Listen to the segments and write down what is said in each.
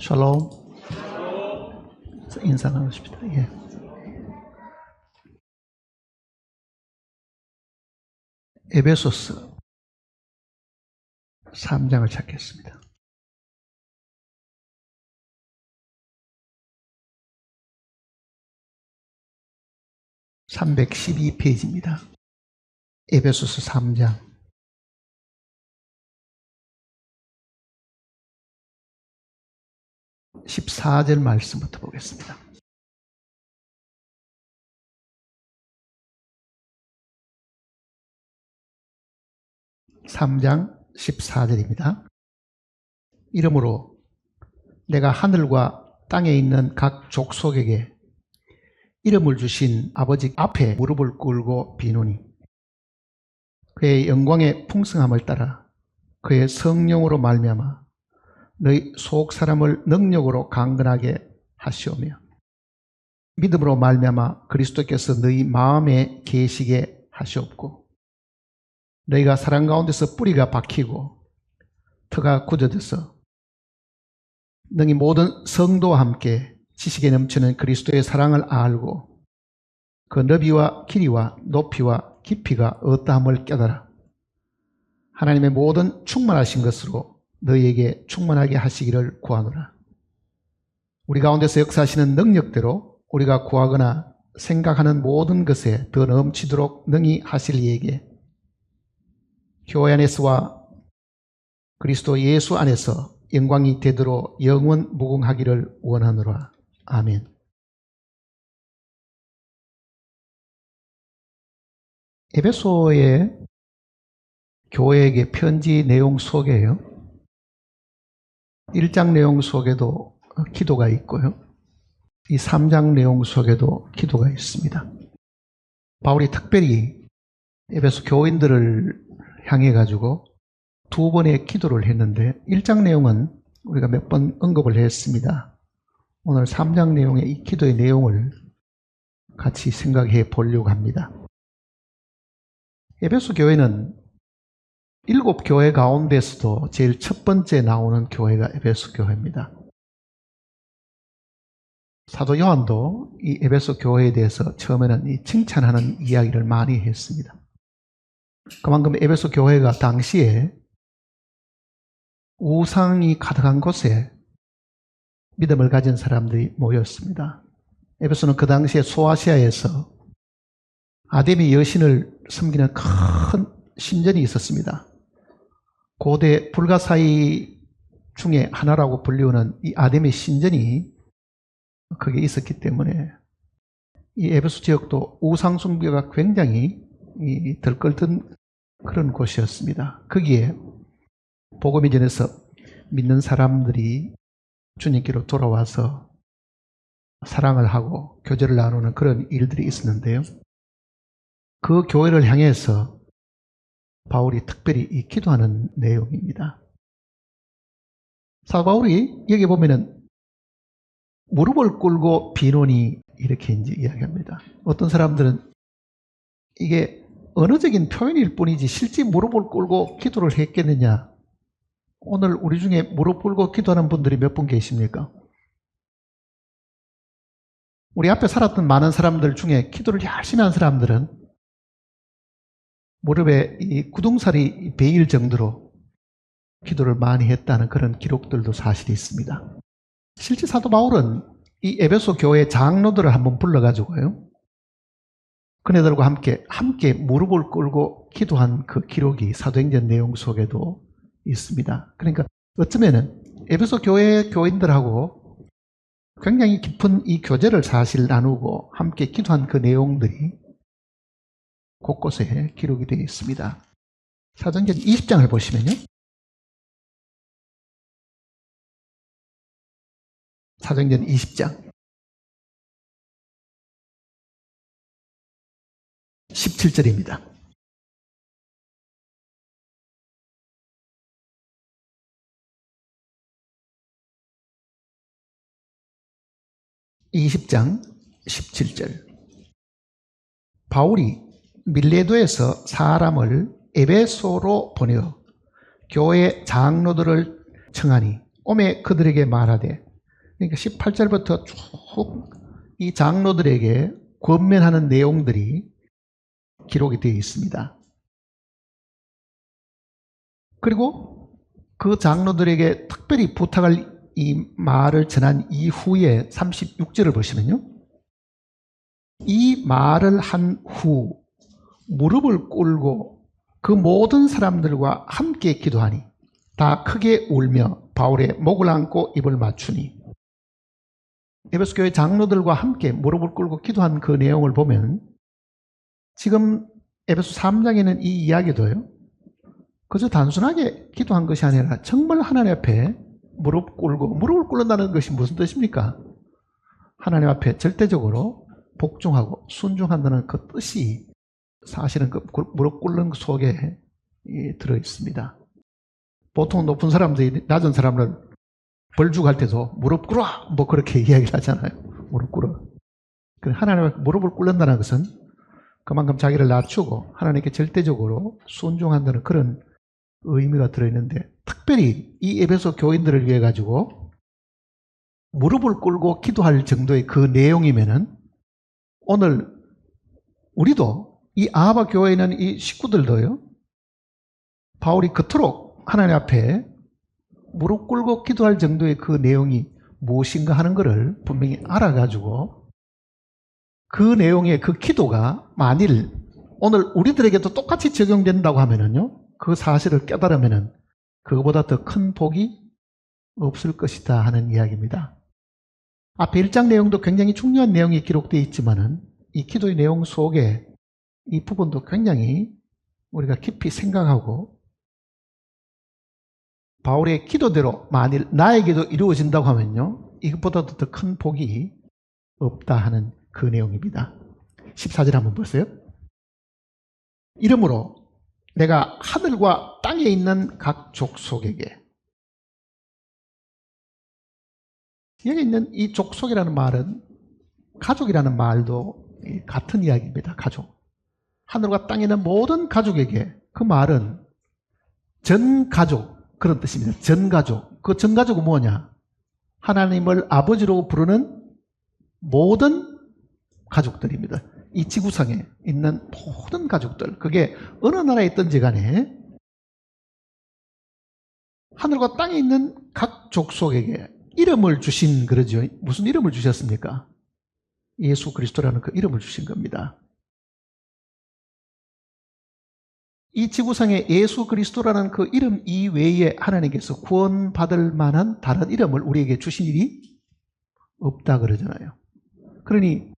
샬롬. 인사 나누십시다. 예. 에베소서 3장을 찾겠습니다. (312페이지입니다) 에베소서 3장 14절 말씀부터 보겠습니다. (3장 14절입니다) 이러므로 내가 하늘과 땅에 있는 각 족속에게 이름을 주신 아버지 앞에 무릎을 꿇고 비노니 그의 영광의 풍성함을 따라 그의 성령으로 말미암아 너희 속 사람을 능력으로 강건하게 하시오며 믿음으로 말미암아 그리스도께서 너희 마음에 계시게 하시옵고 너희가 사랑 가운데서 뿌리가 박히고 터가 굳어져서 너희 모든 성도와 함께 지식에 넘치는 그리스도의 사랑을 알고 그 너비와 길이와 높이와 깊이가 어떠함을 깨달아 하나님의 모든 충만하신 것으로 너희에게 충만하게 하시기를 구하노라. 우리 가운데서 역사하시는 능력대로 우리가 구하거나 생각하는 모든 것에 더 넘치도록 능히 하실 이에게 교회 안에서와 그리스도 예수 안에서 영광이 되도록 영원 무궁하기를 원하노라. 아멘. 에베소의 교회에게 편지 내용 속에요, 1장 내용 속에도 기도가 있고요, 이 3장 내용 속에도 기도가 있습니다. 바울이 특별히 에베소 교인들을 향해 가지고 두 번의 기도를 했는데 1장 내용은 우리가 몇 번 언급을 했습니다. 오늘 3장 내용의 이 기도의 내용을 같이 생각해 보려고 합니다. 에베소 교회는 7교회 가운데서도 제일 첫 번째 나오는 교회가 에베소 교회입니다. 사도 요한도 이 에베소 교회에 대해서 처음에는 이 칭찬하는 이야기를 많이 했습니다. 그만큼 에베소 교회가 당시에 우상이 가득한 곳에 믿음을 가진 사람들이 모였습니다. 에베소는 그 당시에 소아시아에서 아데미 여신을 섬기는 큰 신전이 있었습니다. 고대 불가사의 중에 하나라고 불리우는 이 아데미 신전이 거기에 있었기 때문에 이 에베소 지역도 우상 숭배가 굉장히 들끓던 그런 곳이었습니다. 거기에 복음이 전해서 믿는 사람들이 주님께로 돌아와서 사랑을 하고 교제를 나누는 그런 일들이 있었는데요, 그 교회를 향해서 바울이 특별히 이 기도하는 내용입니다. 사도 바울이 여기 보면은 무릎을 꿇고 비노니 이렇게 이제 이야기합니다. 어떤 사람들은 이게 언어적인 표현일 뿐이지 실제 무릎을 꿇고 기도를 했겠느냐. 오늘 우리 중에 무릎 꿇고 기도하는 분들이 몇 분 계십니까? 우리 앞에 살았던 많은 사람들 중에 기도를 열심히 한 사람들은 무릎에 이 구둥살이 베일 정도로 기도를 많이 했다는 그런 기록들도 사실이 있습니다. 실제 사도 바울은 이 에베소 교회 장로들을 한번 불러가지고요, 그네들과 함께 무릎을 꿇고 기도한 그 기록이 사도행전 내용 속에도 있습니다. 그러니까 어쩌면은 에베소 교회 교인들하고 굉장히 깊은 이 교제를 사실 나누고 함께 기도한 그 내용들이 곳곳에 기록이 되어 있습니다. 사도행전 20장을 보시면요, 사도행전 20장 17절입니다. (20장 17절) 바울이 밀레도에서 사람을 에베소로 보내어 교회 장로들을 청하니 오매 그들에게 말하되, 그러니까 18절부터 쭉 이 장로들에게 권면하는 내용들이 기록이 되어 있습니다. 그리고 그 장로들에게 특별히 부탁할 이 말을 전한 이후에 36절을 보시면요, 이 말을 한 후 무릎을 꿇고 그 모든 사람들과 함께 기도하니 다 크게 울며 바울의 목을 안고 입을 맞추니, 에베소 교회 장로들과 함께 무릎을 꿇고 기도한 그 내용을 보면 지금 에베소 3장에는 이 이야기도요, 그저 단순하게 기도한 것이 아니라 정말 하나님 앞에 무릎 꿇고, 무릎을 꿇는다는 것이 무슨 뜻입니까? 하나님 앞에 절대적으로 복종하고 순종한다는 그 뜻이 사실은 그 무릎 꿇는 속에 들어 있습니다. 보통 높은 사람들이 낮은 사람을 벌주고 할 때도 무릎 꿇어! 뭐 그렇게 이야기를 하잖아요. 무릎 꿇어. 하나님 앞에 무릎을 꿇는다는 것은 그만큼 자기를 낮추고 하나님께 절대적으로 순종한다는 그런 의미가 들어있는데, 특별히 이 에베소 교인들을 위해 가지고 무릎을 꿇고 기도할 정도의 그 내용이면은 오늘 우리도 이 아하바 교회에 있는 이 식구들도요, 바울이 그토록 하나님 앞에 무릎 꿇고 기도할 정도의 그 내용이 무엇인가 하는 것을 분명히 알아가지고 그 내용의 그 기도가 만일 오늘 우리들에게도 똑같이 적용된다고 하면은요, 그 사실을 깨달으면은 그거보다 더 큰 복이 없을 것이다 하는 이야기입니다. 앞에 1장 내용도 굉장히 중요한 내용이 기록되어 있지만은 이 기도의 내용 속에 이 부분도 굉장히 우리가 깊이 생각하고, 바울의 기도대로 만일 나에게도 이루어진다고 하면요, 이것보다도 더 큰 복이 없다 하는 그 내용입니다. 14절 한번 보세요. 이러므로 내가 하늘과 땅에 있는 각 족속에게, 여기 있는 이 족속이라는 말은 가족이라는 말도 같은 이야기입니다. 가족. 하늘과 땅에 있는 모든 가족에게, 그 말은 전 가족 그런 뜻입니다. 전 가족. 그 전 가족은 뭐냐? 하나님을 아버지로 부르는 모든 가족들입니다. 이 지구상에 있는 모든 가족들, 그게 어느 나라에 있든지 간에 하늘과 땅에 있는 각 족속에게 이름을 주신, 그러죠. 무슨 이름을 주셨습니까? 예수 그리스도라는 그 이름을 주신 겁니다. 이 지구상에 예수 그리스도라는 그 이름 이외에 하나님께서 구원받을 만한 다른 이름을 우리에게 주신 일이 없다 그러잖아요. 그러니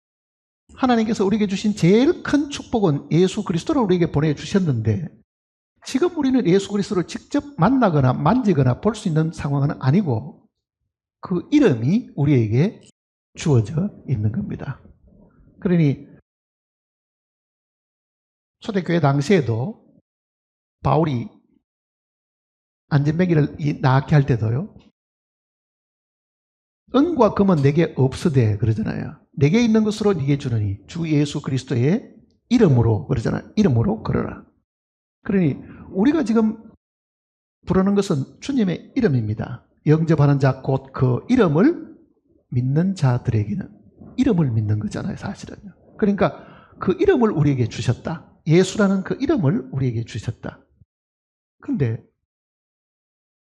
하나님께서 우리에게 주신 제일 큰 축복은 예수 그리스도를 우리에게 보내주셨는데, 지금 우리는 예수 그리스도를 직접 만나거나 만지거나 볼 수 있는 상황은 아니고 그 이름이 우리에게 주어져 있는 겁니다. 그러니 초대교회 당시에도 바울이 안전뱅이를 낳게 할 때도요, 은과 금은 내게 없으되 그러잖아요. 내게 있는 것으로 네게 주느니 주 예수 그리스도의 이름으로 그러잖아요. 이름으로 걸어라. 그러니 우리가 지금 부르는 것은 주님의 이름입니다. 영접하는 자 곧 그 이름을 믿는 자들에게는, 이름을 믿는 거잖아요, 사실은요. 그러니까 그 이름을 우리에게 주셨다. 예수라는 그 이름을 우리에게 주셨다. 그런데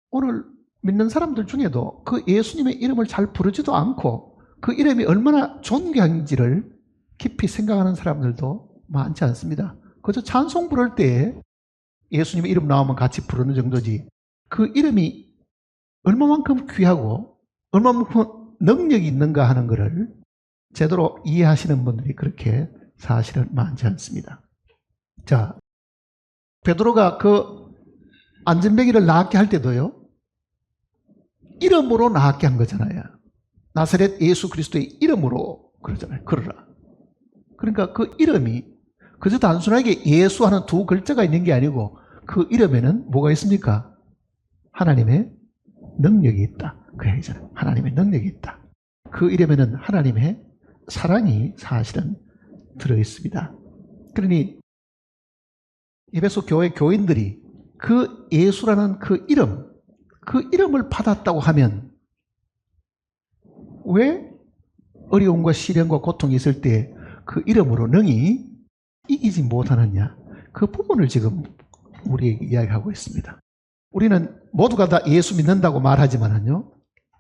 오늘 믿는 사람들 중에도 그 예수님의 이름을 잘 부르지도 않고 그 이름이 얼마나 존귀한지를 깊이 생각하는 사람들도 많지 않습니다. 그저 찬송 부를 때에 예수님의 이름 나오면 같이 부르는 정도지, 그 이름이 얼마만큼 귀하고 얼마만큼 능력이 있는가 하는 것을 제대로 이해하시는 분들이 그렇게 사실은 많지 않습니다. 자, 베드로가 그 안전뱅이를 낳게 할 때도요, 이름으로 낳게 한 거잖아요. 나사렛 예수 그리스도의 이름으로 그러잖아요. 걸어라. 그러니까 그 이름이 그저 단순하게 예수하는 두 글자가 있는 게 아니고 그 이름에는 뭐가 있습니까? 하나님의 능력이 있다. 그 얘기잖아요. 하나님의 능력이 있다. 그 이름에는 하나님의 사랑이 사실은 들어있습니다. 그러니 에베소 교회 교인들이 그 예수라는 그 이름, 그 이름을 받았다고 하면 왜 어려움과 시련과 고통이 있을 때 그 이름으로 능히 이기지 못하느냐, 그 부분을 지금 우리에게 이야기하고 있습니다. 우리는 모두가 다 예수 믿는다고 말하지만은요,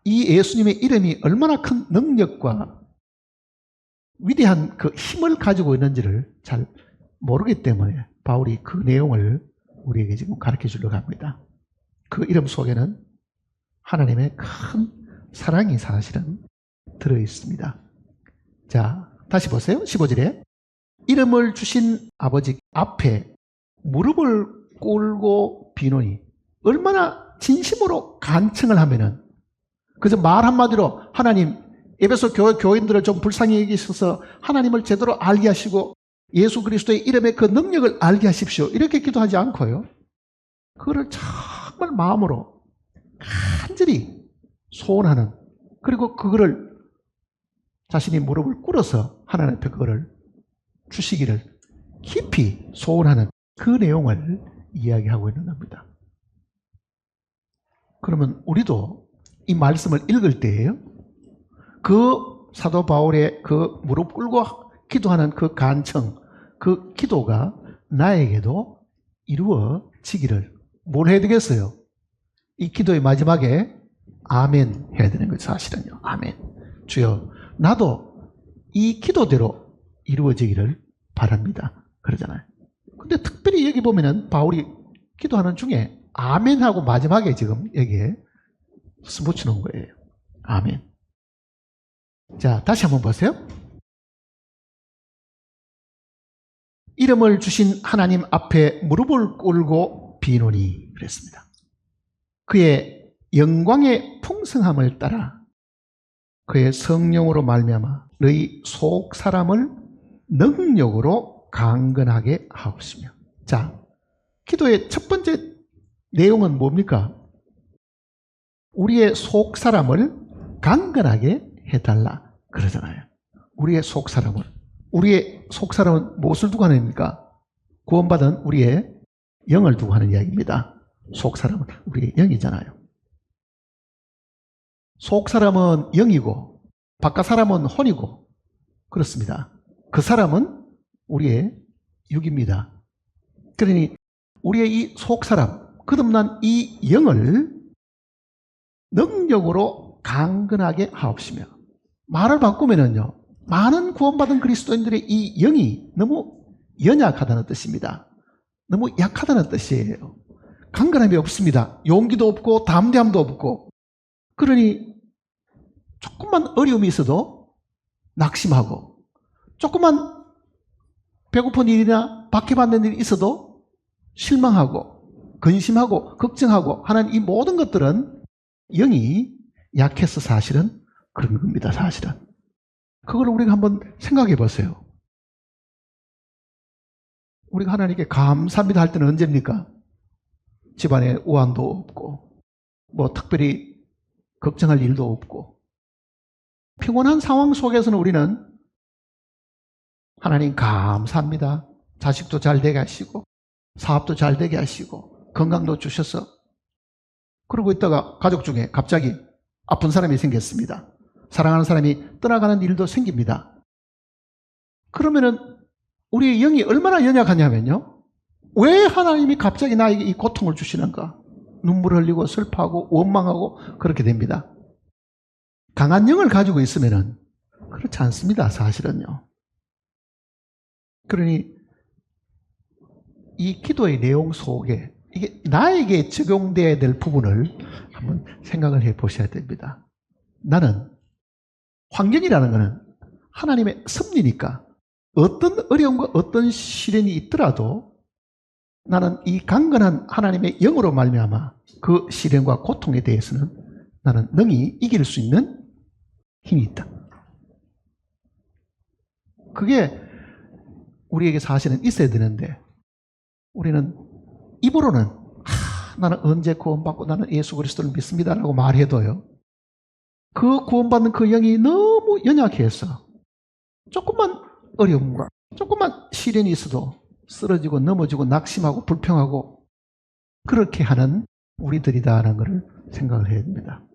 이 예수님의 이름이 얼마나 큰 능력과 위대한 그 힘을 가지고 있는지를 잘 모르기 때문에 바울이 그 내용을 우리에게 지금 가르쳐 주려고 합니다. 그 이름 속에는 하나님의 큰 사랑이 사실은 들어 있습니다. 자, 다시 보세요. 15절에 이름을 주신 아버지 앞에 무릎을 꿇고 비노니, 얼마나 진심으로 간청을 하면은, 그저 말 한마디로 하나님, 에베소 교인들을 좀 불쌍히 여기셔서 하나님을 제대로 알게 하시고 예수 그리스도의 이름의 그 능력을 알게 하십시오, 이렇게 기도하지 않고요, 그거를 정말 마음으로 간절히 소원하는, 그리고 그거를 자신이 무릎을 꿇어서 하나님 앞에 그거를 주시기를 깊이 소원하는 그 내용을 이야기하고 있는 겁니다. 그러면 우리도 이 말씀을 읽을 때에요, 그 사도 바울의 그 무릎 꿇고 기도하는 그 간청, 그 기도가 나에게도 이루어지기를 뭘 해야 되겠어요? 이 기도의 마지막에 아멘 해야 되는 거죠. 사실은요. 아멘. 주여, 나도 이 기도대로 이루어지기를 바랍니다, 그러잖아요. 근데 특별히 여기 보면은 바울이 기도하는 중에 아멘하고 마지막에 지금 여기에 붙이는 거예요. 아멘. 자, 다시 한번 보세요. 이름을 주신 하나님 앞에 무릎을 꿇고 비노니 그랬습니다. 그의 영광의 풍성함을 따라 그의 성령으로 말미암아 너희 속 사람을 능력으로 강건하게 하옵시며. 자, 기도의 첫 번째 내용은 뭡니까? 우리의 속 사람을 강건하게 해달라 그러잖아요. 우리의 속 사람은 무엇을 두고 하는 겁니까? 구원받은 우리의 영을 두고 하는 이야기입니다. 속 사람은 우리의 영이잖아요. 속 사람은 영이고 바깥 사람은 혼이고 그렇습니다. 그 사람은 우리의 육입니다. 그러니 우리의 이 속 사람, 거듭난 이 영을 능력으로 강건하게 하옵시며. 말을 바꾸면은요, 많은 구원받은 그리스도인들의 이 영이 너무 연약하다는 뜻입니다. 너무 약하다는 뜻이에요. 강건함이 없습니다. 용기도 없고 담대함도 없고. 그러니 조금만 어려움이 있어도 낙심하고, 조금만 배고픈 일이나 박해받는 일이 있어도 실망하고 근심하고 걱정하고 하는 이 모든 것들은 영이 약해서 사실은 그런 겁니다. 사실은. 그걸 우리가 한번 생각해 보세요. 우리가 하나님께 감사합니다 할 때는 언제입니까? 집안에 우환도 없고 뭐 특별히 걱정할 일도 없고 평온한 상황 속에서는 우리는 하나님 감사합니다. 자식도 잘 되게 하시고 사업도 잘 되게 하시고 건강도 주셔서, 그러고 있다가 가족 중에 갑자기 아픈 사람이 생겼습니다. 사랑하는 사람이 떠나가는 일도 생깁니다. 그러면은 우리의 영이 얼마나 연약하냐면요, 왜 하나님이 갑자기 나에게 이 고통을 주시는가? 눈물을 흘리고 슬퍼하고 원망하고 그렇게 됩니다. 강한 영을 가지고 있으면은 그렇지 않습니다. 사실은요. 그러니 이 기도의 내용 속에 이게 나에게 적용되어야 될 부분을 한번 생각을 해 보셔야 됩니다. 나는 환경이라는 것은 하나님의 섭리니까 어떤 어려움과 어떤 시련이 있더라도 나는 이 강건한 하나님의 영으로 말미암아 그 시련과 고통에 대해서는 나는 능히 이길 수 있는 힘이 있다. 그게 우리에게 사실은 있어야 되는데, 우리는 입으로는 나는 언제 구원받고 나는 예수 그리스도를 믿습니다라고 말해도요, 그 구원받는 그 영이 너무 연약해서 조금만 어려움과 조금만 시련이 있어도 쓰러지고 넘어지고 낙심하고 불평하고 그렇게 하는 우리들이다라는 것을 생각을 해야 됩니다.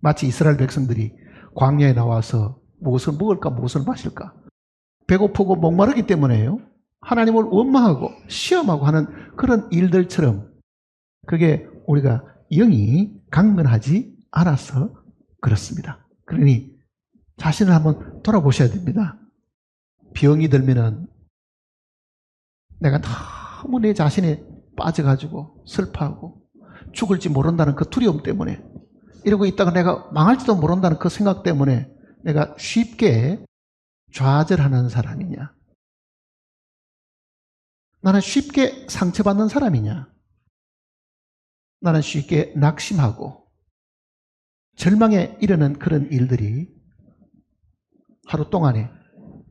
마치 이스라엘 백성들이 광야에 나와서 무엇을 먹을까 무엇을 마실까 배고프고 목마르기 때문에요. 하나님을 원망하고 시험하고 하는 그런 일들처럼 그게 우리가 영이 강건하지 않아서 그렇습니다. 그러니 자신을 한번 돌아보셔야 됩니다. 병이 들면은 내가 너무 내 자신에 빠져가지고 슬퍼하고 죽을지 모른다는 그 두려움 때문에 이러고 있다가 내가 망할지도 모른다는 그 생각 때문에 내가 쉽게 좌절하는 사람이냐? 나는 쉽게 상처받는 사람이냐? 나는 쉽게 낙심하고 절망에 이르는 그런 일들이 하루 동안에,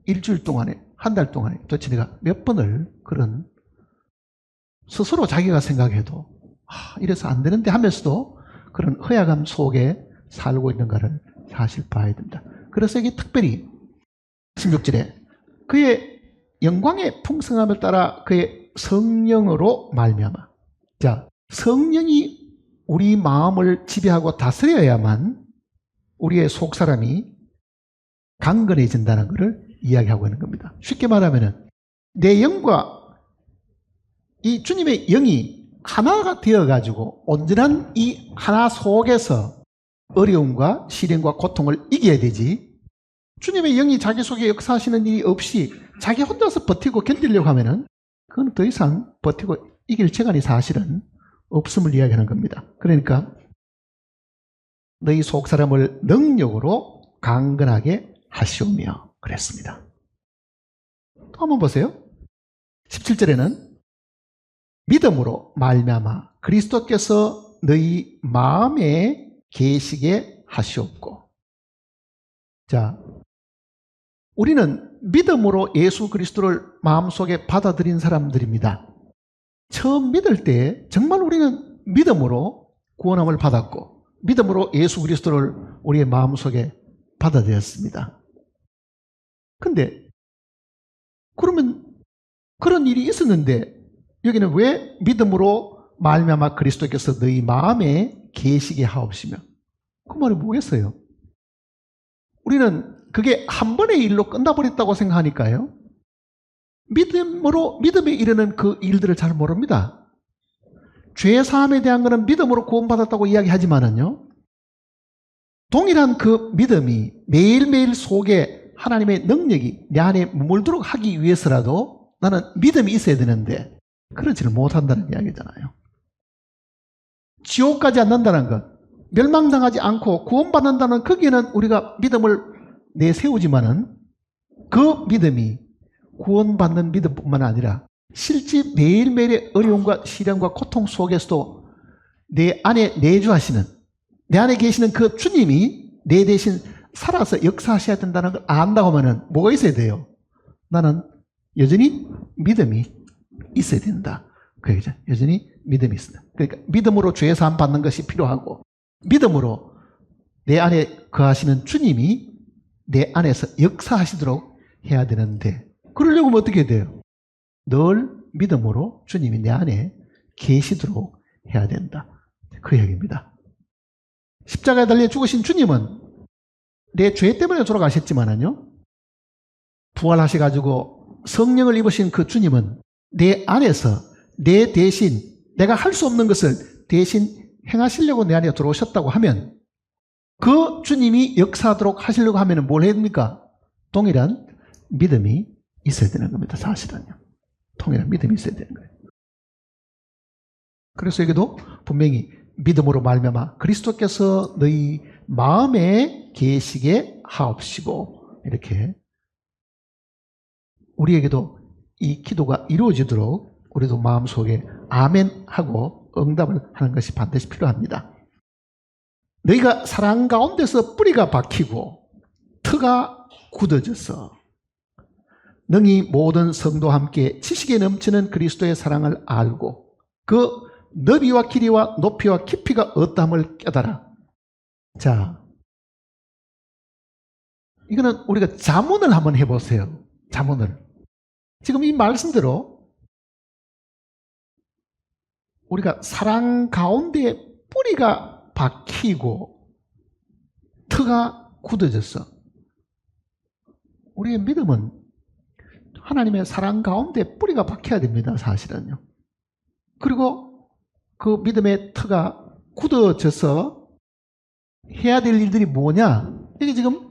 일주일 동안에, 한 달 동안에 도대체 내가 몇 번을 그런 스스로 자기가 생각해도 이래서 안 되는데 하면서도 그런 허약함 속에 살고 있는가를 사실 봐야 됩니다. 그래서 이게 특별히 16절에 그의 영광의 풍성함을 따라 그의 성령으로 말미암아. 자, 성령이 우리 마음을 지배하고 다스려야만 우리의 속사람이 강건해진다는 것을 이야기하고 있는 겁니다. 쉽게 말하면 내 영과 이 주님의 영이 하나가 되어가지고 온전한 이 하나 속에서 어려움과 시련과 고통을 이겨야 되지, 주님의 영이 자기 속에 역사하시는 일이 없이 자기 혼자서 버티고 견디려고 하면은 그건 더 이상 버티고 이길 재간이 사실은 없음을 이야기하는 겁니다. 그러니까 너희 속사람을 능력으로 강건하게 하시오며 그랬습니다. 또 한번 보세요. 17절에는 믿음으로 말미암아 그리스도께서 너희 마음에 계시게 하시옵고. 자, 우리는 믿음으로 예수 그리스도를 마음속에 받아들인 사람들입니다. 처음 믿을 때 정말 우리는 믿음으로 구원함을 받았고 믿음으로 예수 그리스도를 우리의 마음속에 받아들였습니다. 근데 그러면 그런 일이 있었는데 여기는 왜 믿음으로 말미암아 그리스도께서 너희 마음에 계시게 하옵시며, 그 말이 뭐겠어요? 우리는 그게 한 번의 일로 끝나버렸다고 생각하니까요, 믿음에 이르는 그 일들을 잘 모릅니다. 죄사함에 대한 것은 믿음으로 구원받았다고 이야기하지만은요, 동일한 그 믿음이 매일매일 속에 하나님의 능력이 내 안에 머물도록 하기 위해서라도 나는 믿음이 있어야 되는데 그러지를 못한다는 이야기잖아요. 지옥 가지 않는다는 것, 멸망당하지 않고 구원받는다는 거기에는 우리가 믿음을 내세우지만은 그 믿음이 구원받는 믿음뿐만 아니라 실제 매일매일의 어려움과 시련과 고통 속에서도 내 안에 내주하시는, 내 안에 계시는 그 주님이 내 대신 살아서 역사하셔야 된다는 걸 안다고 하면 뭐가 있어야 돼요? 나는 여전히 믿음이 있어야 된다. 그 얘기죠. 여전히 믿음이 있습니다. 그러니까 믿음으로 죄사함 받는 것이 필요하고 믿음으로 내 안에 거하시는 주님이 내 안에서 역사하시도록 해야 되는데, 그러려고 하면 어떻게 돼요? 늘 믿음으로 주님이 내 안에 계시도록 해야 된다. 그 얘기입니다. 십자가에 달려 죽으신 주님은 내 죄 때문에 돌아가셨지만은요, 부활하셔가지고 성령을 입으신 그 주님은 내 안에서 내 대신 내가 할 수 없는 것을 대신 행하시려고 내 안에 들어오셨다고 하면 그 주님이 역사하도록 하시려고 하면 뭘 해야 됩니까? 동일한 믿음이 있어야 되는 겁니다. 사실은요. 동일한 믿음이 있어야 되는 거예요. 그래서 여기도 분명히 믿음으로 말미암아 그리스도께서 너희 마음에 계시게 하옵시고, 이렇게 우리에게도 이 기도가 이루어지도록 우리도 마음속에 아멘 하고 응답을 하는 것이 반드시 필요합니다. 너희가 사랑 가운데서 뿌리가 박히고 터가 굳어져서 능히 모든 성도와 함께 지식에 넘치는 그리스도의 사랑을 알고 그 너비와 길이와 높이와 깊이가 어떠함을 깨달아. 자, 이거는 우리가 자문을 한번 해보세요. 자문을. 지금 이 말씀대로 우리가 사랑 가운데 뿌리가 박히고 터가 굳어졌어. 우리의 믿음은 하나님의 사랑 가운데 뿌리가 박혀야 됩니다, 사실은요. 그리고 그 믿음의 터가 굳어져서 해야 될 일들이 뭐냐? 이게 지금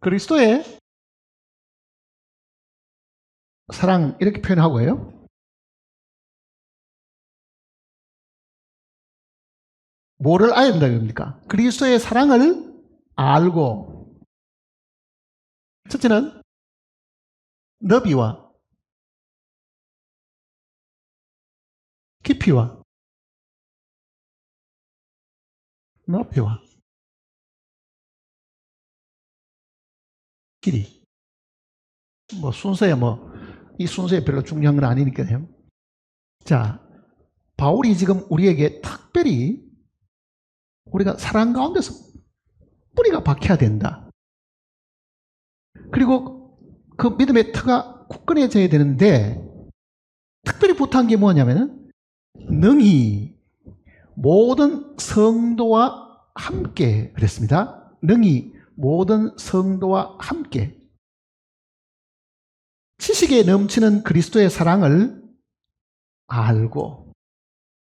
그리스도의 사랑 이렇게 표현하고요. 뭐를 알아야 된다 이겁니까? 그리스도의 사랑을 알고, 첫째는 너비와 깊이와 높이와 길이. 순서에 이 순서에 별로 중요한 건 아니니까요. 자, 바울이 지금 우리에게 특별히 우리가 사랑 가운데서 뿌리가 박혀야 된다. 그리고 그 믿음의 터가 굳건해져야 되는데, 특별히 부탁한 게 뭐냐면 능히 모든 성도와 함께 그랬습니다. 능히 모든 성도와 함께 지식에 넘치는 그리스도의 사랑을 알고.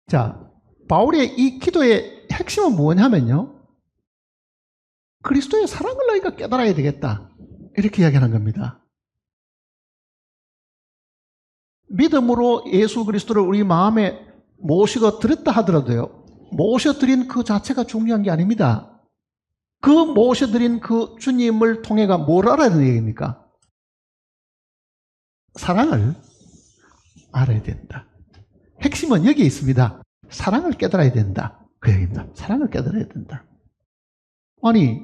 자, 바울의 이 기도의 핵심은 뭐냐면요, 그리스도의 사랑을 너희가 깨달아야 되겠다, 이렇게 이야기하는 겁니다. 믿음으로 예수 그리스도를 우리 마음에 모시고 드렸다 하더라도요, 모셔드린 그 자체가 중요한 게 아닙니다. 그 모셔드린 그 주님을 통해가 뭘 알아야 되는 얘기입니까? 사랑을 알아야 된다. 핵심은 여기에 있습니다. 사랑을 깨달아야 된다, 그 얘기입니다. 사랑을 깨달아야 된다. 아니,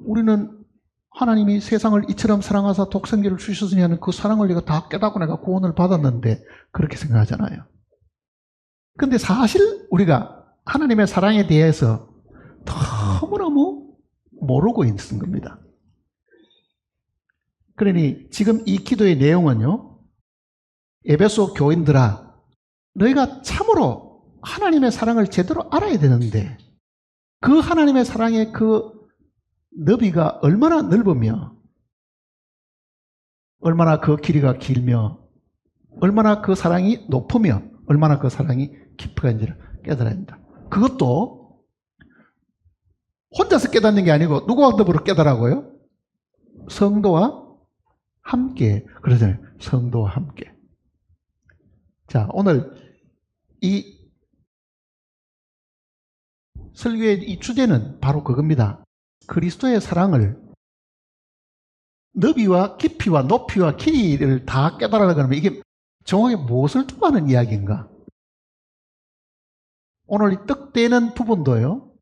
우리는 하나님이 세상을 이처럼 사랑하사 독생자를 주셨으니 하는 그 사랑을 내가 다 깨닫고 내가 구원을 받았는데 그렇게 생각하잖아요. 근데 사실 우리가 하나님의 사랑에 대해서 너무너무 모르고 있는 겁니다. 그러니 지금 이 기도의 내용은요, 에베소 교인들아, 너희가 참으로 하나님의 사랑을 제대로 알아야 되는데, 그 하나님의 사랑의 그 너비가 얼마나 넓으며, 얼마나 그 길이가 길며, 얼마나 그 사랑이 높으며, 얼마나 그 사랑이 깊은지를 깨달아야 된다. 그것도 혼자서 깨닫는 게 아니고 누구와 더불어 깨달아고요? 성도와 함께. 그러잖아요. 성도와 함께. 자, 오늘 이 설교의 이 주제는 바로 그겁니다. 그리스도의 사랑을 너비와 깊이와 높이와 길이를 다 깨달으려고 하면 이게 정확히 무엇을 뜻하는 이야기인가? 오늘 이 떡대는 부분도요,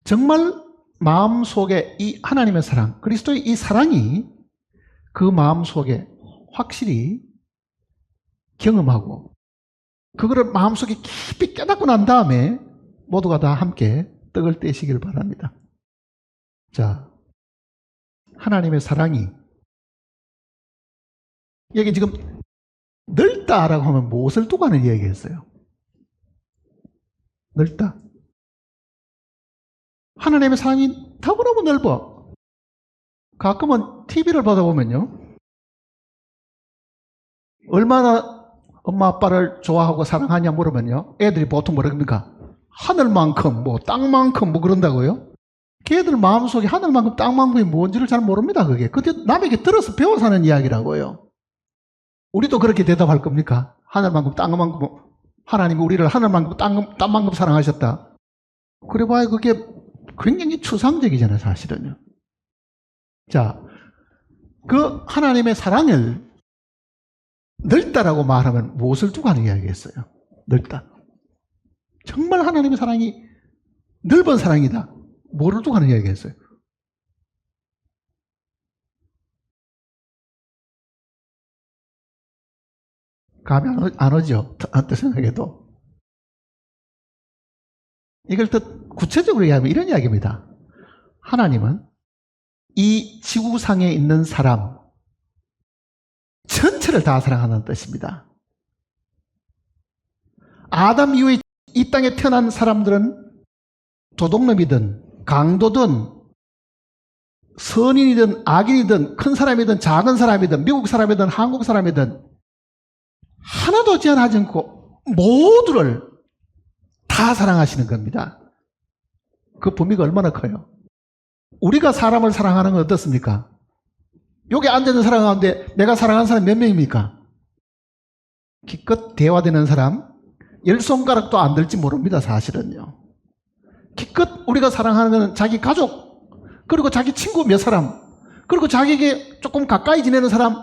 정말 마음속에 이 하나님의 사랑, 그리스도의 이 사랑이 그 마음속에 확실히 경험하고 그거를 마음속에 깊이 깨닫고 난 다음에 모두가 다 함께 떡을 떼시길 바랍니다. 자, 하나님의 사랑이 여기 지금 넓다라고 하면 무엇을 두고 하는 이야기였어요? 넓다. 하나님의 사랑이 너무너무 넓어. 가끔은 TV를 보다 보면요, 얼마나 엄마 아빠를 좋아하고 사랑하냐 물으면요, 애들이 보통 뭐라 그럽니까? 하늘만큼 땅만큼 그런다고요? 걔들 마음속에 하늘만큼 땅만큼이 뭔지를 잘 모릅니다. 그게 남에게 들어서 배워서 하는 이야기라고요. 우리도 그렇게 대답할 겁니까? 하늘만큼 땅만큼, 하나님이 우리를 하늘만큼 땅만큼 사랑하셨다. 그래 봐야 그게 굉장히 추상적이잖아요, 사실은요. 자, 그 하나님의 사랑을 넓다라고 말하면 무엇을 두고 하는 이야기겠어요? 넓다. 정말 하나님의 사랑이 넓은 사랑이다. 뭐를 두고 하는 이야기겠어요? 감이 안 오죠? 한때 생각해도. 이걸 더 구체적으로 얘기하면 이런 이야기입니다. 하나님은 이 지구상에 있는 사람 전체를 다 사랑하는 뜻입니다. 아담 이후에 이 땅에 태어난 사람들은 도둑놈이든 강도든 선인이든 악인이든 큰 사람이든 작은 사람이든 미국 사람이든 한국 사람이든 하나도 제한하지 않고 모두를 다 사랑하시는 겁니다. 그 범위가 얼마나 커요? 우리가 사람을 사랑하는 건 어떻습니까? 여기 앉아있는 사람 가운데 내가 사랑하는 사람 몇 명입니까? 기껏 대화되는 사람 10손가락도 안 될지 모릅니다. 사실은요. 기껏 우리가 사랑하는 건 자기 가족, 그리고 자기 친구 몇 사람, 그리고 자기에게 조금 가까이 지내는 사람,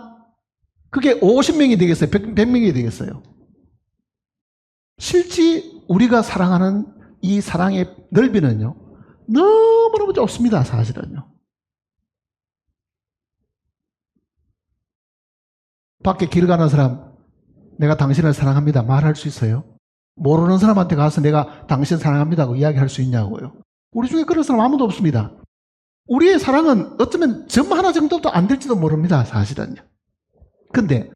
그게 50명이 되겠어요? 100명이 되겠어요? 실제 우리가 사랑하는 이 사랑의 넓이는요, 너무너무 좁습니다. 사실은요. 밖에 길 가는 사람, 내가 당신을 사랑합니다 말할 수 있어요? 모르는 사람한테 가서 내가 당신 사랑합니다고 이야기할 수 있냐고요? 우리 중에 그런 사람 아무도 없습니다. 우리의 사랑은 어쩌면 점 하나 정도도 안 될지도 모릅니다. 사실은요. 근데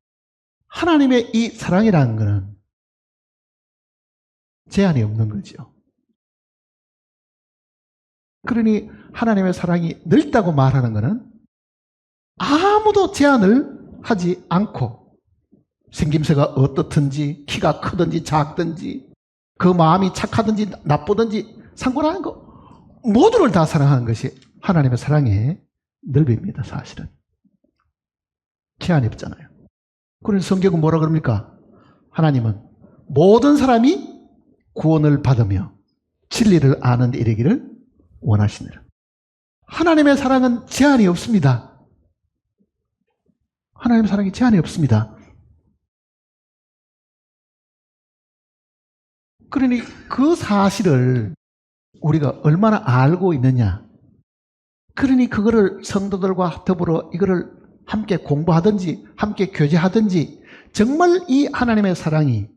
하나님의 이 사랑이라는 것은 제한이 없는 거죠. 그러니 하나님의 사랑이 넓다고 말하는 것은 아무도 제한을 하지 않고 생김새가 어떻든지 키가 크든지 작든지 그 마음이 착하든지 나쁘든지 상관없는 거 모두를 다 사랑하는 것이 하나님의 사랑의 넓이입니다. 사실은 제한이 없잖아요. 그래서 성경은 뭐라 그럽니까? 하나님은 모든 사람이 구원을 받으며 진리를 아는 데 이르기를 원하시느라. 하나님의 사랑은 제한이 없습니다. 하나님의 사랑이 제한이 없습니다. 그러니 그 사실을 우리가 얼마나 알고 있느냐. 그러니 그거를 성도들과 더불어 이거를 함께 공부하든지 함께 교제하든지 정말 이 하나님의 사랑이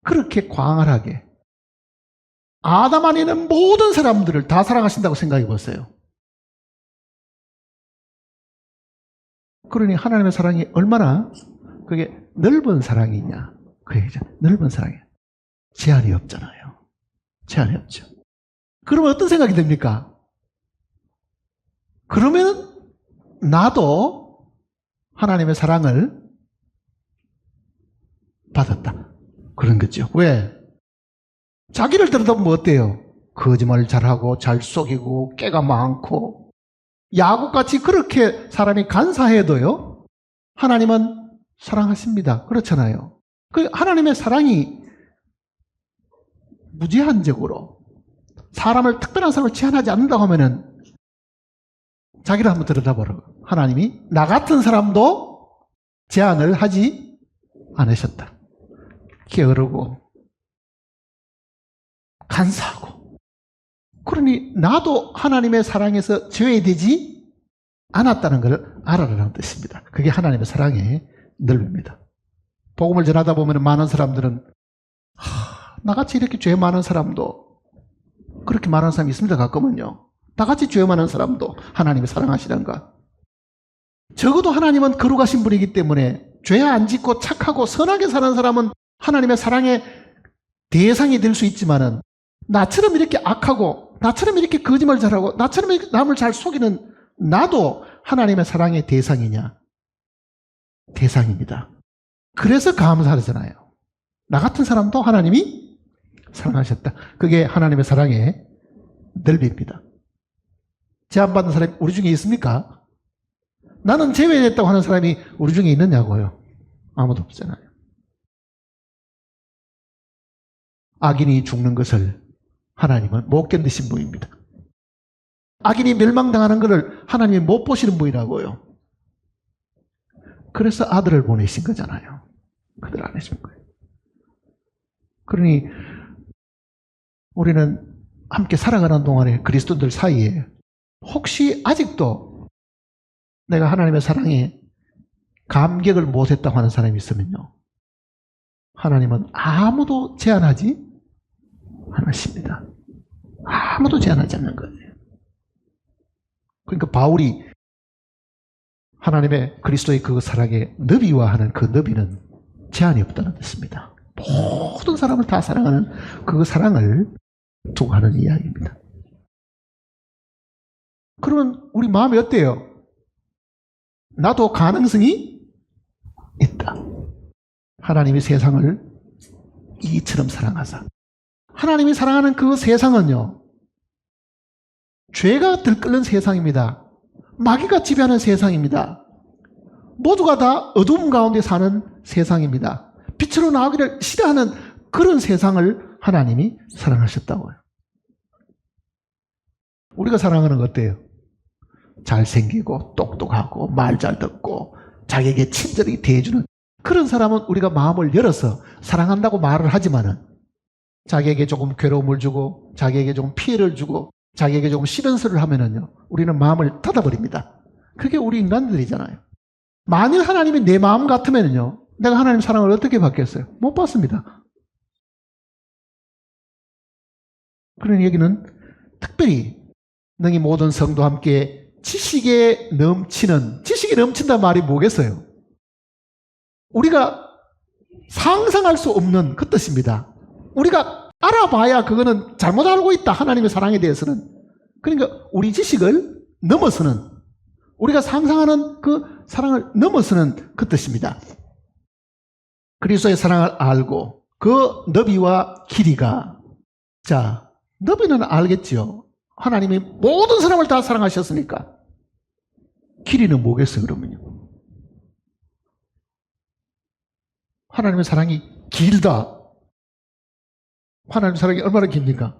그렇게 광활하게 아담 안에 있는 모든 사람들을 다 사랑하신다고 생각해 보세요. 그러니 하나님의 사랑이 얼마나 그게 넓은 사랑이냐. 그 얘기죠. 넓은 사랑이에요. 제한이 없잖아요. 제한이 없죠. 그러면 어떤 생각이 듭니까? 그러면 나도 하나님의 사랑을 받았다. 그런 거죠. 왜? 자기를 들여다보면 어때요? 거짓말 잘하고 잘 속이고 깨가 많고 야곱같이 그렇게 사람이 간사해도요, 하나님은 사랑하십니다. 그렇잖아요. 그 하나님의 사랑이 무제한적으로 사람을 특별한 사람을 제한하지 않는다고 하면은 자기를 한번 들여다보라고. 하나님이 나 같은 사람도 제한을 하지 않으셨다. 게으르고 간사하고. 그러니 나도 하나님의 사랑에서 제외되지 않았다는 걸 알아라는 뜻입니다. 그게 하나님의 사랑의 넓입니다. 복음을 전하다 보면 많은 사람들은 나같이 이렇게 죄 많은 사람도 그렇게 많은 사람이 있습니다. 가끔은요. 나같이 죄 많은 사람도 하나님이 사랑하시던가. 적어도 하나님은 거룩하신 분이기 때문에 죄 안 짓고 착하고 선하게 사는 사람은 하나님의 사랑의 대상이 될 수 있지만은 나처럼 이렇게 악하고 나처럼 이렇게 거짓말 잘하고 나처럼 이렇게 남을 잘 속이는 나도 하나님의 사랑의 대상이냐? 대상입니다. 그래서 감사하잖아요. 나 같은 사람도 하나님이 사랑하셨다. 그게 하나님의 사랑의 넓이입니다. 제한받는 사람이 우리 중에 있습니까? 나는 제외됐다고 하는 사람이 우리 중에 있느냐고요? 아무도 없잖아요. 악인이 죽는 것을 하나님은 못 견디신 분입니다. 악인이 멸망당하는 것을 하나님이 못 보시는 분이라고요. 그래서 아들을 보내신 거잖아요. 그들 안 해준 거예요. 그러니 우리는 함께 살아가는 동안에 그리스도들 사이에 혹시 아직도 내가 하나님의 사랑에 감격을 못했다고 하는 사람이 있으면요, 하나님은 아무도 제한하지 않으십니다. 아무도 제한하지 않는 거예요. 그러니까 바울이 하나님의 그리스도의 그 사랑의 너비와 하는 그 너비는 제한이 없다는 뜻입니다. 모든 사람을 다 사랑하는 그 사랑을 두고 하는 이야기입니다. 그러면 우리 마음이 어때요? 나도 가능성이 있다. 하나님이 세상을 이처럼 사랑하사. 하나님이 사랑하는 그 세상은요, 죄가 들끓는 세상입니다. 마귀가 지배하는 세상입니다. 모두가 다 어두움 가운데 사는 세상입니다. 빛으로 나오기를 싫어하는 그런 세상을 하나님이 사랑하셨다고요. 우리가 사랑하는 것 어때요? 잘생기고 똑똑하고 말 잘 듣고 자기에게 친절히 대해주는 그런 사람은 우리가 마음을 열어서 사랑한다고 말을 하지만은 자기에게 조금 괴로움을 주고 자기에게 조금 피해를 주고 자기에게 조금 싫은 소리를 하면은요, 우리는 마음을 닫아버립니다. 그게 우리 인간들이잖아요. 만일 하나님이 내 마음 같으면요, 내가 하나님 사랑을 어떻게 받겠어요? 못 받습니다. 그런 얘기는 특별히 너희 모든 성도 함께 지식이 넘친다는 말이 뭐겠어요? 우리가 상상할 수 없는 그 뜻입니다. 우리가 알아봐야 그거는 잘못 알고 있다. 하나님의 사랑에 대해서는. 그러니까 우리 지식을 넘어서는, 우리가 상상하는 그 사랑을 넘어서는 그 뜻입니다. 그리스도의 사랑을 알고 그 너비와 길이가, 자, 너비는 알겠지요. 하나님이 모든 사람을 다 사랑하셨으니까. 길이는 뭐겠어요, 그러면요? 하나님의 사랑이 길다. 하나님의 사랑이 얼마나 깁니까?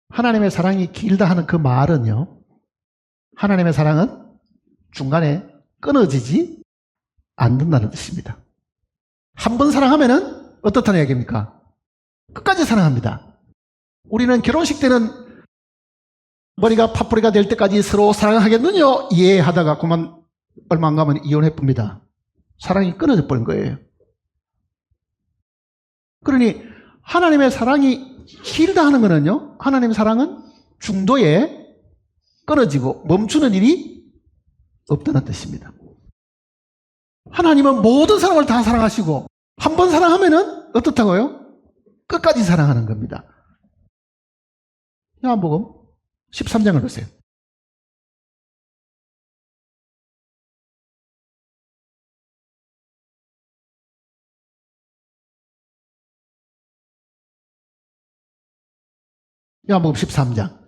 하나님의 사랑이 길다 하는 그 말은요, 하나님의 사랑은 중간에 끊어지지 않는다는 뜻입니다. 한 번 사랑하면은 어떻다는 얘기입니까? 끝까지 사랑합니다. 우리는 결혼식 때는 머리가 파뿌리가 될 때까지 서로 사랑하겠느냐? 예 하다가 그만 얼마 안 가면 이혼해 봅니다. 사랑이 끊어져 버린 거예요. 그러니 하나님의 사랑이 길다 하는 거는요, 하나님의 사랑은 중도에 끊어지고 멈추는 일이 없다는 뜻입니다. 하나님은 모든 사람을 다 사랑하시고 한 번 사랑하면은 어떻다고요? 끝까지 사랑하는 겁니다. 요한복음 13장을 보세요. 요한복음 13장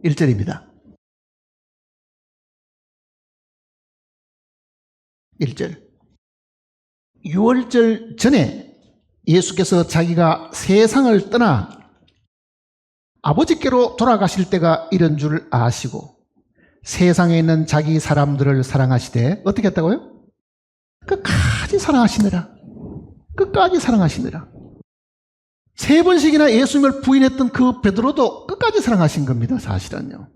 1절입니다. 1절. 유월절 전에 예수께서 자기가 세상을 떠나 아버지께로 돌아가실 때가 이런 줄 아시고 세상에 있는 자기 사람들을 사랑하시되 어떻게 했다고요? 끝까지 사랑하시느라. 끝까지 사랑하시느라. 3번씩이나 예수님을 부인했던 그 베드로도 끝까지 사랑하신 겁니다, 사실은요.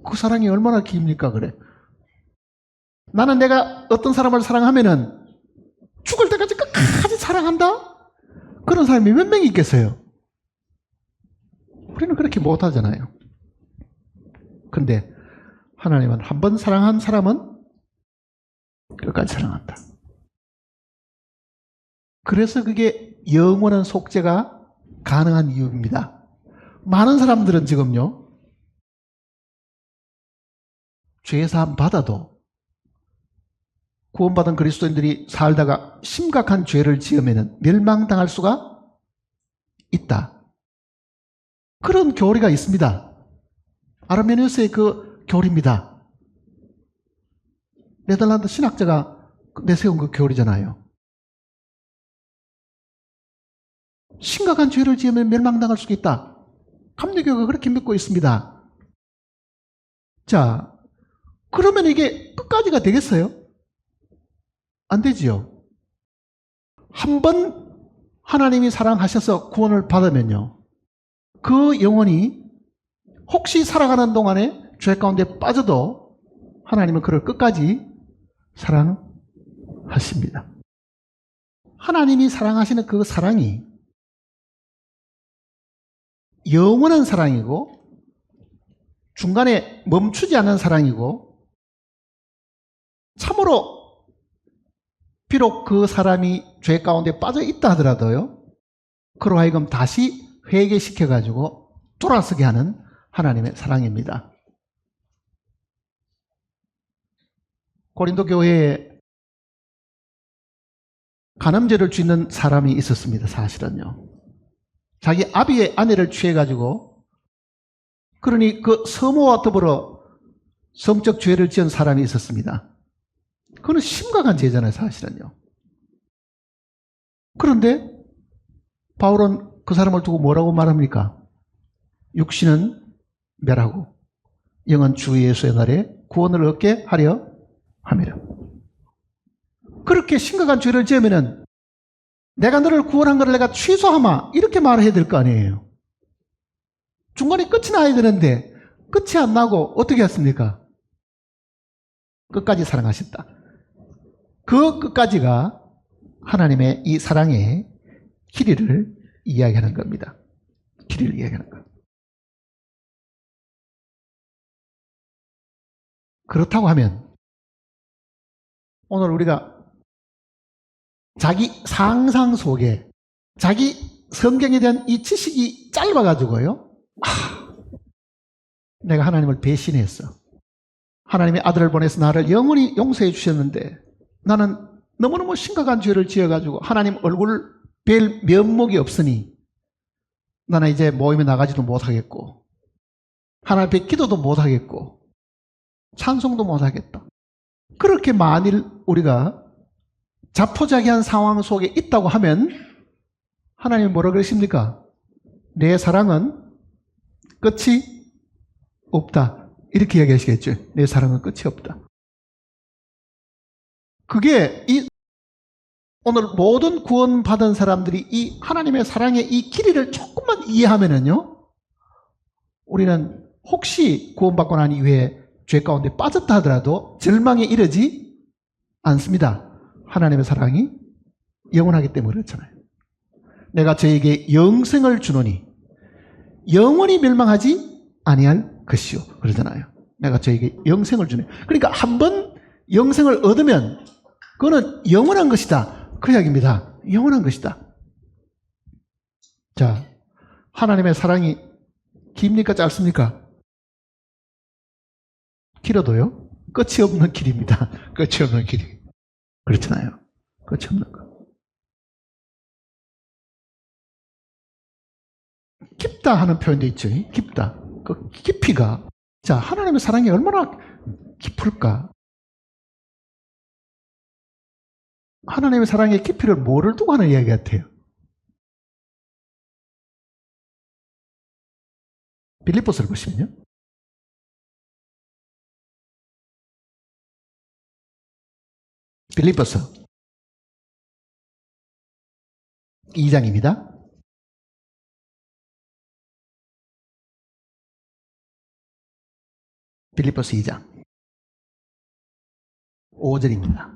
그 사랑이 얼마나 깁니까, 그래? 나는 내가 어떤 사람을 사랑하면은 죽을 때까지 끝까지 사랑한다? 그런 사람이 몇 명이 있겠어요? 우리는 그렇게 못하잖아요. 근데 하나님은 한 번 사랑한 사람은 끝까지 사랑한다. 그래서 그게 영원한 속죄가 가능한 이유입니다. 많은 사람들은 지금요, 죄사함 받아도 구원받은 그리스도인들이 살다가 심각한 죄를 지으면 멸망당할 수가 있다. 그런 교리가 있습니다. 아르메니우스의 그 교리입니다. 네덜란드 신학자가 내세운 그 교리잖아요. 심각한 죄를 지으면 멸망당할 수가 있다. 감리교가 그렇게 믿고 있습니다. 자, 그러면 이게 끝까지가 되겠어요? 안 되지요. 한 번 하나님이 사랑하셔서 구원을 받으면요, 그 영혼이 혹시 살아가는 동안에 죄 가운데 빠져도 하나님은 그를 끝까지 사랑하십니다. 하나님이 사랑하시는 그 사랑이 영원한 사랑이고 중간에 멈추지 않는 사랑이고 참으로 비록 그 사람이 죄 가운데 빠져 있다 하더라도요, 그로 하여금 다시 회개시켜가지고 돌아서게 하는 하나님의 사랑입니다. 고린도 교회에 간음죄를 짓는 사람이 있었습니다. 사실은요. 자기 아비의 아내를 취해가지고, 그러니 그 서모와 더불어 성적 죄를 지은 사람이 있었습니다. 그건 심각한 죄잖아요, 사실은요. 그런데 바울은 그 사람을 두고 뭐라고 말합니까? 육신은 멸하고 영은 주 예수의 날에 구원을 얻게 하려 함이라. 그렇게 심각한 죄를 지으면은 내가 너를 구원한 것을 내가 취소하마, 이렇게 말해야 될 거 아니에요. 중간에 끝이 나야 되는데 끝이 안 나고 어떻게 했습니까? 끝까지 사랑하셨다. 그 끝까지가 하나님의 이 사랑의 길이를 이야기하는 겁니다. 길이를 이야기하는 것. 그렇다고 하면 오늘 우리가 자기 상상 속에 자기 성경에 대한 이 지식이 짧아가지고요, 내가 하나님을 배신했어. 하나님의 아들을 보내서 나를 영원히 용서해 주셨는데 나는 너무너무 심각한 죄를 지어가지고 하나님 얼굴 뵐 면목이 없으니 나는 이제 모임에 나가지도 못하겠고 하나님 앞에 기도도 못하겠고 찬송도 못하겠다. 그렇게 만일 우리가 자포자기한 상황 속에 있다고 하면 하나님이 뭐라 그러십니까? 내 사랑은 끝이 없다, 이렇게 이야기하시겠죠. 내 사랑은 끝이 없다. 그게 오늘 모든 구원받은 사람들이 이 하나님의 사랑의 이 길이를 조금만 이해하면은요, 우리는 혹시 구원받고 난 이후에 죄 가운데 빠졌다 하더라도 절망에 이르지 않습니다. 하나님의 사랑이 영원하기 때문에 그렇잖아요. 내가 저에게 영생을 주노니 영원히 멸망하지 아니할 것이요, 그러잖아요. 내가 저에게 영생을 주네. 그러니까 한번 영생을 얻으면 그거는 영원한 것이다, 그 이야기입니다. 영원한 것이다. 자, 하나님의 사랑이 깁니까 짧습니까? 길어도요, 끝이 없는 길입니다. 끝이 없는 길이. 그렇잖아요. 끝이 없는 거. 깊다 하는 표현도 있죠. 깊다. 그 깊이가, 자, 하나님의 사랑이 얼마나 깊을까? 하나님의 사랑의 깊이를 뭐를 두고 하는 이야기 같아요? 빌립보서를 보시면요, 빌립보서 2장입니다. 빌립보서 2장 5절입니다.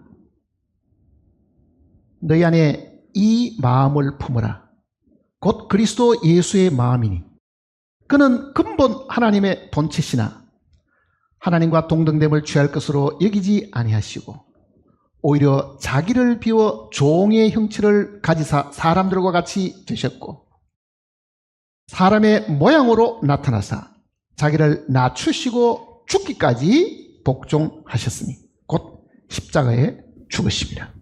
너희 안에 이 마음을 품으라. 곧 그리스도 예수의 마음이니 그는 근본 하나님의 본체시나 하나님과 동등됨을 취할 것으로 여기지 아니하시고 오히려 자기를 비워 종의 형체를 가지사 사람들과 같이 되셨고 사람의 모양으로 나타나사 자기를 낮추시고 죽기까지 복종하셨으니 곧 십자가에 죽으심이라.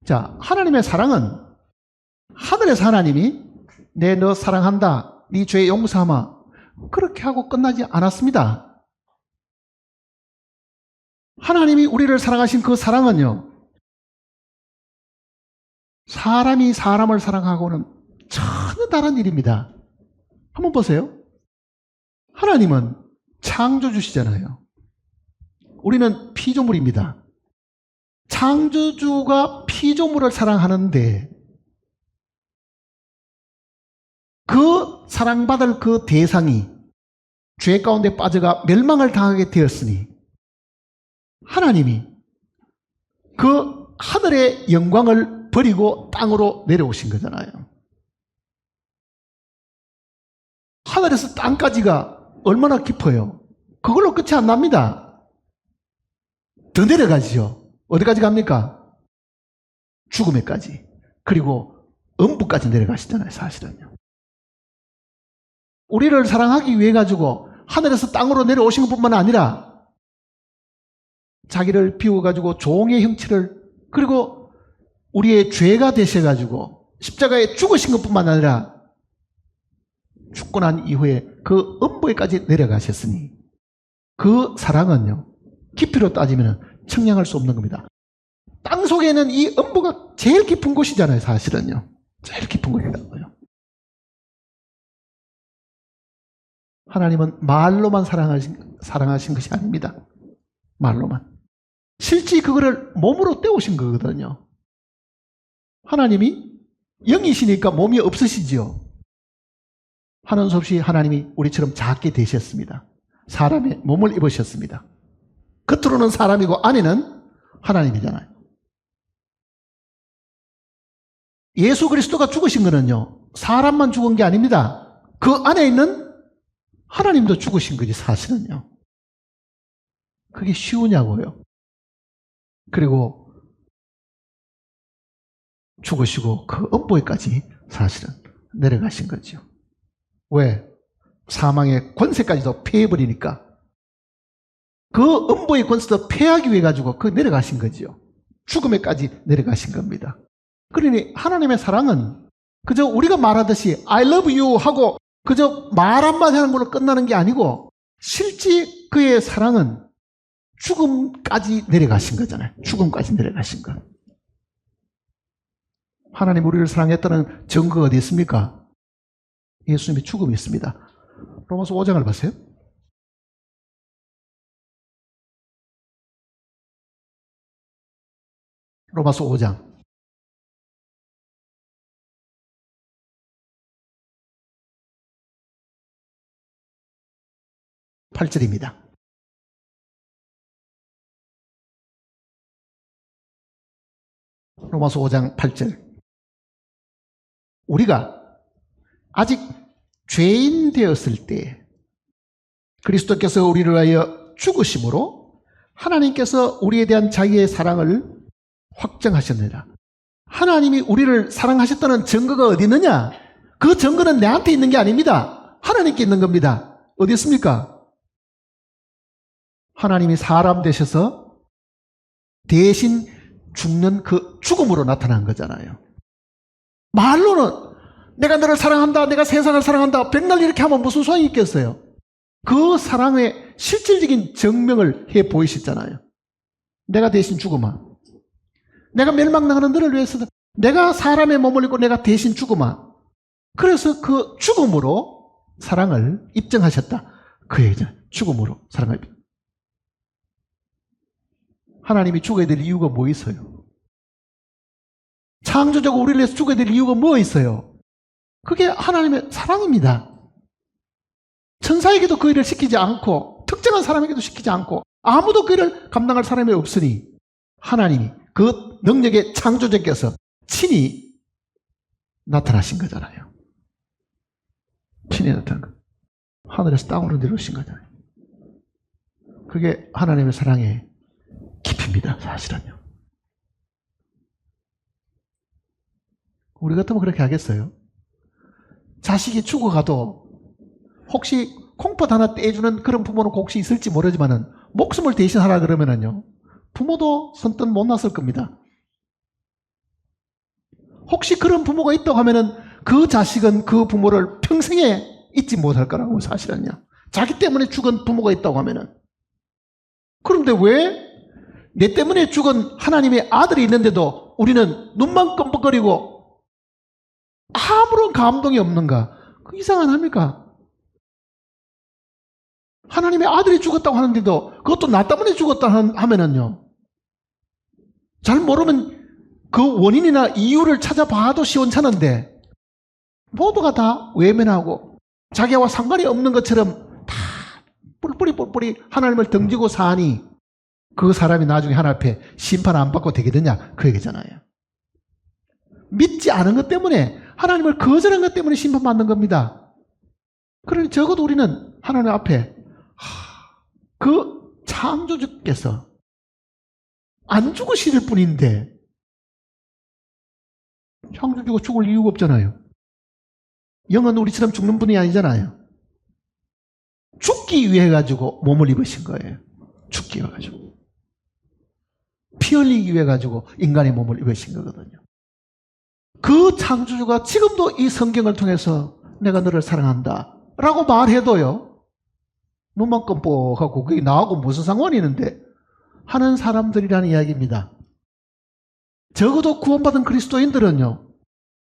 자, 하나님의 사랑은 하늘에서 하나님이 내 너 사랑한다, 네 죄 용서하마, 그렇게 하고 끝나지 않았습니다. 하나님이 우리를 사랑하신 그 사랑은요, 사람이 사람을 사랑하고는 전혀 다른 일입니다. 한번 보세요. 하나님은 창조주시잖아요. 우리는 피조물입니다. 창조주가 피조물을 사랑하는데 그 사랑받을 그 대상이 죄 가운데 빠져가 멸망을 당하게 되었으니 하나님이 그 하늘의 영광을 버리고 땅으로 내려오신 거잖아요. 하늘에서 땅까지가 얼마나 깊어요. 그걸로 끝이 안 납니다. 더 내려가지요. 어디까지 갑니까? 죽음에까지. 그리고 음부까지 내려가시잖아요, 사실은요. 우리를 사랑하기 위해 가지고 하늘에서 땅으로 내려오신 것뿐만 아니라 자기를 비워가지고 종의 형체를, 그리고 우리의 죄가 되셔가지고 십자가에 죽으신 것뿐만 아니라 죽고 난 이후에 그 음부에까지 내려가셨으니 그 사랑은요, 깊이로 따지면 측량할 수 없는 겁니다. 땅 속에는 이 음부가 제일 깊은 곳이잖아요, 사실은요. 제일 깊은 곳이라고요. 하나님은 말로만 사랑하신 것이 아닙니다. 말로만. 실제 그거를 몸으로 떼오신 거거든요. 하나님이 영이시니까 몸이 없으시지요. 하는 수 없이 하나님이 우리처럼 작게 되셨습니다. 사람의 몸을 입으셨습니다. 겉으로는 사람이고 안에는 하나님이잖아요. 예수 그리스도가 죽으신 거는요, 사람만 죽은 게 아닙니다. 그 안에 있는 하나님도 죽으신 거지, 사실은요. 그게 쉬우냐고요. 그리고 죽으시고 그 음부에까지 사실은 내려가신 거죠. 왜? 사망의 권세까지도 패해버리니까. 그 음부의 권세도 패하기 위해 가지고 그 내려가신 거죠. 죽음에까지 내려가신 겁니다. 그러니 하나님의 사랑은 그저 우리가 말하듯이 I love you 하고 그저 말 한마디 하는 걸로 끝나는 게 아니고 실제 그의 사랑은 죽음까지 내려가신 거잖아요. 죽음까지 내려가신 것. 하나님 우리를 사랑했다는 증거가 어디 있습니까? 예수님의 죽음이 있습니다. 로마서 5장을 보세요. 로마서 5장. 8절입니다. 로마서 5장 8절. 우리가 아직 죄인 되었을 때 그리스도께서 우리를 위하여 죽으심으로 하나님께서 우리에 대한 자기의 사랑을 확정하셨느니라. 하나님이 우리를 사랑하셨다는 증거가 어디 있느냐? 그 증거는 내한테 있는 게 아닙니다. 하나님께 있는 겁니다. 어디 있습니까? 하나님이 사람 되셔서 대신 죽는 그 죽음으로 나타난 거잖아요. 말로는 내가 너를 사랑한다, 내가 세상을 사랑한다, 백날 이렇게 하면 무슨 소용이 있겠어요? 그 사랑의 실질적인 증명을 해 보이셨잖아요. 내가 대신 죽으마. 내가 멸망당하는 너를 위해서 내가 사람의 몸을 입고 내가 대신 죽으마. 그래서 그 죽음으로 사랑을 입증하셨다. 그의 죽음으로 사랑을 입증. 하나님이 죽어야 될 이유가 뭐 있어요? 창조적으로 우리를 위해서 죽어야 될 이유가 뭐 있어요? 그게 하나님의 사랑입니다. 천사에게도 그 일을 시키지 않고 특정한 사람에게도 시키지 않고 아무도 그 일을 감당할 사람이 없으니 하나님이 그 능력의 창조자께서 친히 나타나신 거잖아요. 친히 나타난 거. 하늘에서 땅으로 내려오신 거잖아요. 그게 하나님의 사랑의 깊입니다, 사실은요. 우리 같으면 그렇게 하겠어요? 자식이 죽어가도 혹시 콩팥 하나 떼주는 그런 부모는 혹시 있을지 모르지만은 목숨을 대신하라 그러면은요, 부모도 선뜻 못 났을 겁니다. 혹시 그런 부모가 있다고 하면은 그 자식은 그 부모를 평생에 잊지 못할 거라고, 사실은요. 자기 때문에 죽은 부모가 있다고 하면은. 그런데 왜 내 때문에 죽은 하나님의 아들이 있는데도 우리는 눈만 껌뻑거리고 아무런 감동이 없는가? 그 이상한 합니까? 하나님의 아들이 죽었다고 하는데도 그것도 나 때문에 죽었다 하면은요, 잘 모르면 그 원인이나 이유를 찾아봐도 시원찮은데 모두가 다 외면하고 자기와 상관이 없는 것처럼 다 뿔뿔이 하나님을 등지고 사니 그 사람이 나중에 하나님 앞에 심판 안 받고 되겠느냐, 그 얘기잖아요. 믿지 않은 것 때문에, 하나님을 거절한 것 때문에 심판받는 겁니다. 그러니 적어도 우리는 하나님 앞에 그 창조주께서 안 죽으실 뿐인데 창조주가 죽을 이유가 없잖아요. 영은 우리처럼 죽는 분이 아니잖아요. 죽기 위해 가지고 몸을 입으신 거예요. 죽기 위해 가지고. 피 흘리기 위해 가지고 인간의 몸을 입으신 거거든요. 그 창조주가 지금도 이 성경을 통해서 내가 너를 사랑한다 라고 말해도요, 눈만 끔뻑하고 그게 나하고 무슨 상관이 있는데 하는 사람들이라는 이야기입니다. 적어도 구원받은 그리스도인들은요,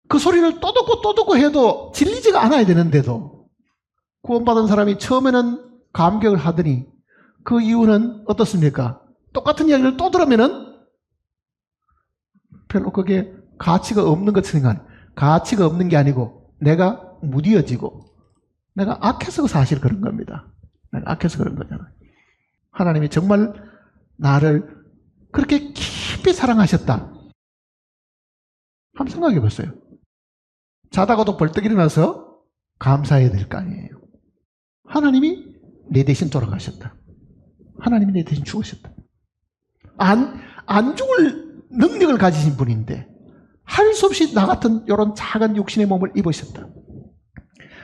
그 소리를 또 듣고 해도 질리지가 않아야 되는데도 구원받은 사람이 처음에는 감격을 하더니 그 이유는 어떻습니까? 똑같은 이야기를 또 들으면은 별로 그게 가치가 없는 것처럼, 가치가 없는 게 아니고 내가 무디어지고 내가 악해서 사실 그런 겁니다. 내가 악해서 그런 거잖아요. 하나님이 정말 나를 그렇게 깊이 사랑하셨다. 한번 생각해 보세요. 자다가도 벌떡 일어나서 감사해야 될 거 아니에요. 하나님이 내 대신 돌아가셨다. 하나님이 내 대신 죽으셨다. 안 죽을 능력을 가지신 분인데 할 수 없이 나 같은 이런 작은 육신의 몸을 입으셨다.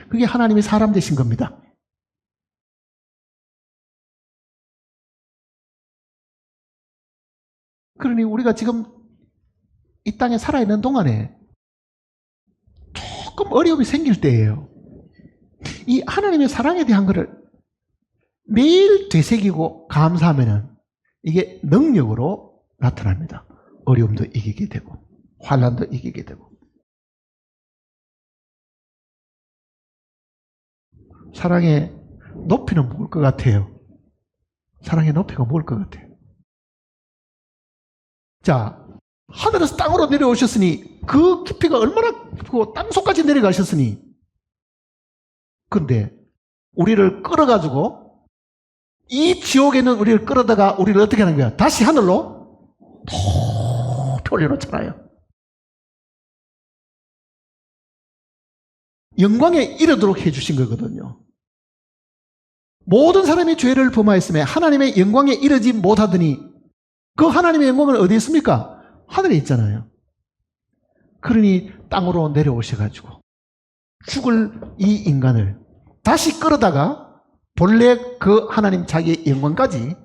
그게 하나님이 사람 되신 겁니다. 그러니 우리가 지금 이 땅에 살아있는 동안에 조금 어려움이 생길 때예요. 이 하나님의 사랑에 대한 것을 매일 되새기고 감사하면은 이게 능력으로 나타납니다. 어려움도 이기게 되고 환난도 이기게 되고. 사랑의 높이는 뭘 것 같아요? 사랑의 높이가 뭘 것 같아요? 자, 하늘에서 땅으로 내려오셨으니 그 깊이가 얼마나 크고 땅속까지 내려가셨으니, 근데 우리를 끌어가지고 이 지옥에 있는 우리를 끌어다가 우리를 어떻게 하는 거야? 다시 하늘로 높이 올려놓잖아요. 영광에 이르도록 해주신 거거든요. 모든 사람이 죄를 범하였음에 하나님의 영광에 이르지 못하더니 그 하나님의 영광은 어디에 있습니까? 하늘에 있잖아요. 그러니 땅으로 내려오셔가지고 죽을 이 인간을 다시 끌어다가 본래 그 하나님 자기의 영광까지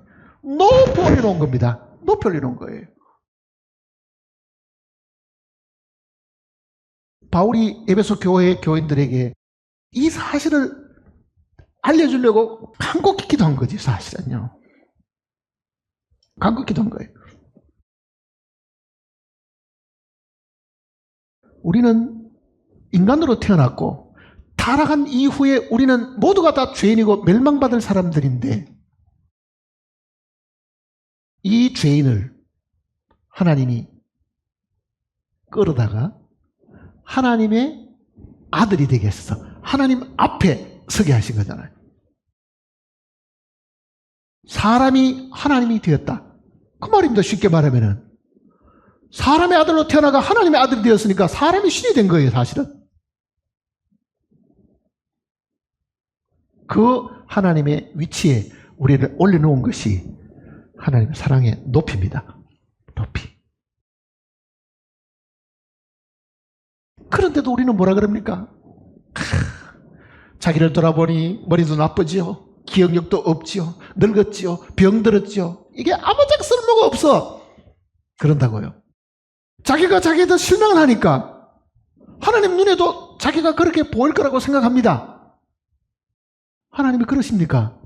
높이 올려놓은 겁니다. 높이 올려놓은 거예요. 바울이 에베소 교회 교인들에게 이 사실을 알려주려고 간곡히 기도한 거지, 사실은요. 간곡히 기도한 거예요. 우리는 인간으로 태어났고 타락한 이후에 우리는 모두가 다 죄인이고 멸망받을 사람들인데 이 죄인을 하나님이 끌어다가 하나님의 아들이 되게 해서 하나님 앞에 서게 하신 거잖아요. 사람이 하나님이 되었다. 그 말입니다. 쉽게 말하면은 사람의 아들로 태어나가 하나님의 아들이 되었으니까 사람이 신이 된 거예요, 사실은. 그 하나님의 위치에 우리를 올려놓은 것이 하나님의 사랑의 높이입니다. 높이. 그런데도 우리는 뭐라 그럽니까? 자기를 돌아보니 머리도 나쁘지요. 기억력도 없지요. 늙었지요. 병들었지요. 이게 아무짝에 쓸모가 없어. 그런다고요. 자기가 자기에 대해 실망을 하니까 하나님 눈에도 자기가 그렇게 보일 거라고 생각합니다. 하나님이 그러십니까?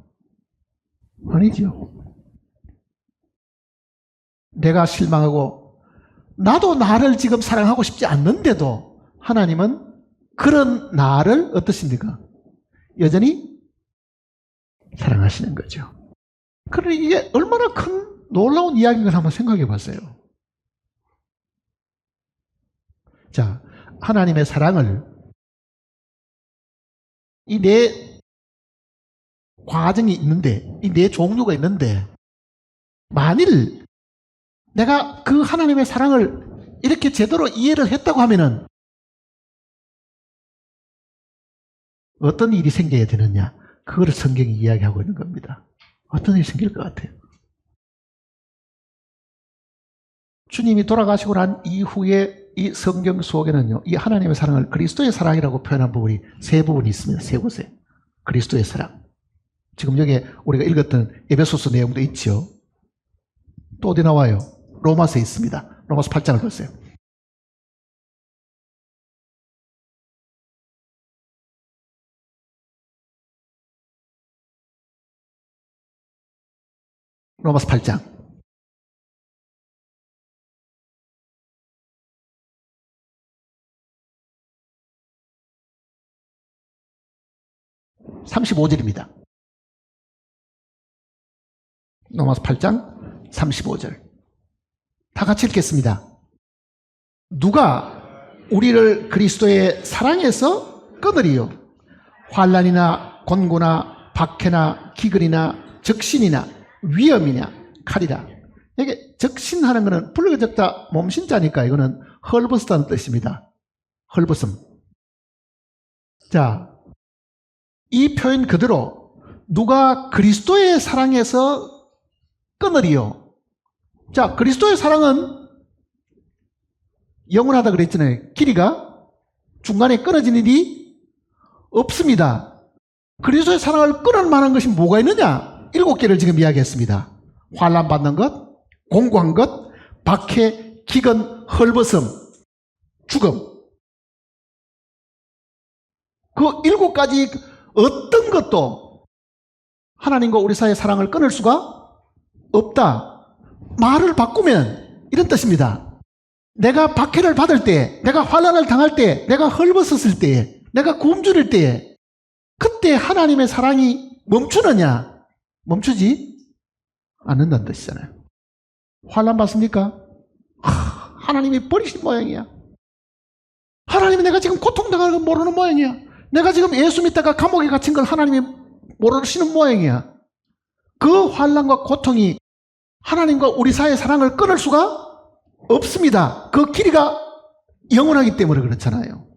아니죠. 내가 실망하고 나도 나를 지금 사랑하고 싶지 않는데도 하나님은 그런 나를 어떠십니까? 여전히 사랑하시는 거죠. 그러니 이게 얼마나 큰 놀라운 이야기인가 한번 생각해 봤어요. 자, 하나님의 사랑을 이 네 과정이 있는데, 이 네 종류가 있는데, 만일 내가 그 하나님의 사랑을 이렇게 제대로 이해를 했다고 하면은 어떤 일이 생겨야 되느냐? 그걸 성경이 이야기하고 있는 겁니다. 어떤 일이 생길 것 같아요? 주님이 돌아가시고 난 이후에 이 성경 속에는요, 이 하나님의 사랑을 그리스도의 사랑이라고 표현한 부분이 세 부분이 있습니다. 세 곳에. 그리스도의 사랑. 지금 여기 우리가 읽었던 에베소서 내용도 있죠. 또 어디 나와요? 로마서에 있습니다. 로마서 8장을 보세요. 로마서 8장. 35절입니다. 로마서 8장 35절. 다 같이 읽겠습니다. 누가 우리를 그리스도의 사랑에서 끊으리요? 환난이나 곤고나 박해나 기근이나 적신이나 위험이냐 칼이라. 이게 적신하는 것은 불과 적다 몸신자니까 이거는 헐벗었다는 뜻입니다. 헐벗음. 자, 이 표현 그대로 누가 그리스도의 사랑에서 끊으리요. 자, 그리스도의 사랑은 영원하다 그랬잖아요. 길이가 중간에 끊어진 일이 없습니다. 그리스도의 사랑을 끊을 만한 것이 뭐가 있느냐? 7개를 지금 이야기했습니다. 환난 받는 것, 공고한 것, 박해, 기근, 헐벗음, 죽음. 그 7가지 어떤 것도 하나님과 우리 사이의 사랑을 끊을 수가 없다. 말을 바꾸면 이런 뜻입니다. 내가 박해를 받을 때, 내가 환난을 당할 때, 내가 헐벗었을 때에, 내가 굶주릴 때에 그때 하나님의 사랑이 멈추느냐? 멈추지 않는다는 뜻이잖아요. 환난 받습니까? 하나님이 버리신 모양이야. 하나님이 내가 지금 고통당하는 걸 모르는 모양이야. 내가 지금 예수 믿다가 감옥에 갇힌 걸 하나님이 모르시는 모양이야. 그 환난과 고통이 하나님과 우리 사이의 사랑을 끊을 수가 없습니다. 그 길이가 영원하기 때문에 그렇잖아요.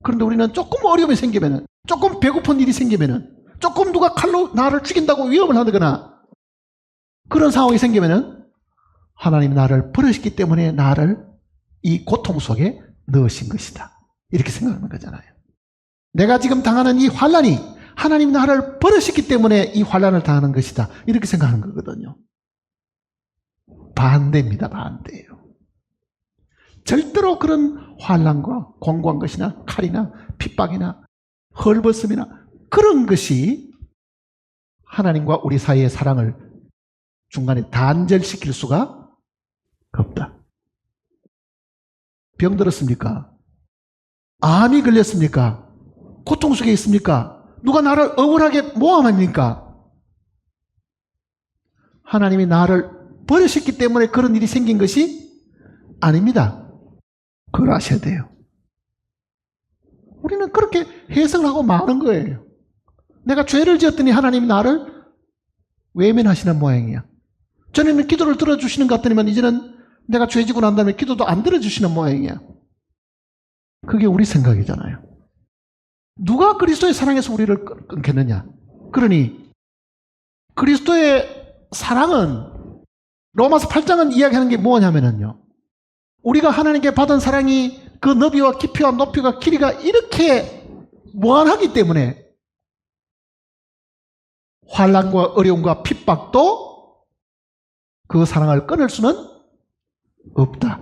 그런데 우리는 조금 어려움이 생기면은, 조금 배고픈 일이 생기면은, 조금 누가 칼로 나를 죽인다고 위험을 하거나 그런 상황이 생기면은 하나님이 나를 버리셨기 때문에 나를 이 고통 속에 넣으신 것이다. 이렇게 생각하는 거잖아요. 내가 지금 당하는 이 환난이 하나님이 나를 버리셨기 때문에 이 환난을 당하는 것이다. 이렇게 생각하는 거거든요. 반대입니다. 반대예요. 절대로 그런 환난과 공고한 것이나 칼이나 핍박이나 헐벗음이나 그런 것이 하나님과 우리 사이의 사랑을 중간에 단절시킬 수가 없다. 병 들었습니까? 암이 걸렸습니까? 고통 속에 있습니까? 누가 나를 억울하게 모함합니까? 하나님이 나를 버리셨기 때문에 그런 일이 생긴 것이 아닙니다. 그걸 아셔야 돼요. 우리는 그렇게 해석을 하고 마는 거예요. 내가 죄를 지었더니 하나님이 나를 외면하시는 모양이야. 전에는 기도를 들어주시는 것 같더니만 이제는 내가 죄 지고 난 다음에 기도도 안 들어주시는 모양이야. 그게 우리 생각이잖아요. 누가 그리스도의 사랑에서 우리를 끊겠느냐? 그러니 그리스도의 사랑은 로마서 8장은 이야기하는 게 뭐냐면요. 우리가 하나님께 받은 사랑이 그 너비와 깊이와 높이와 길이가 이렇게 무한하기 때문에 환난과 어려움과 핍박도 그 사랑을 끊을 수는 없다.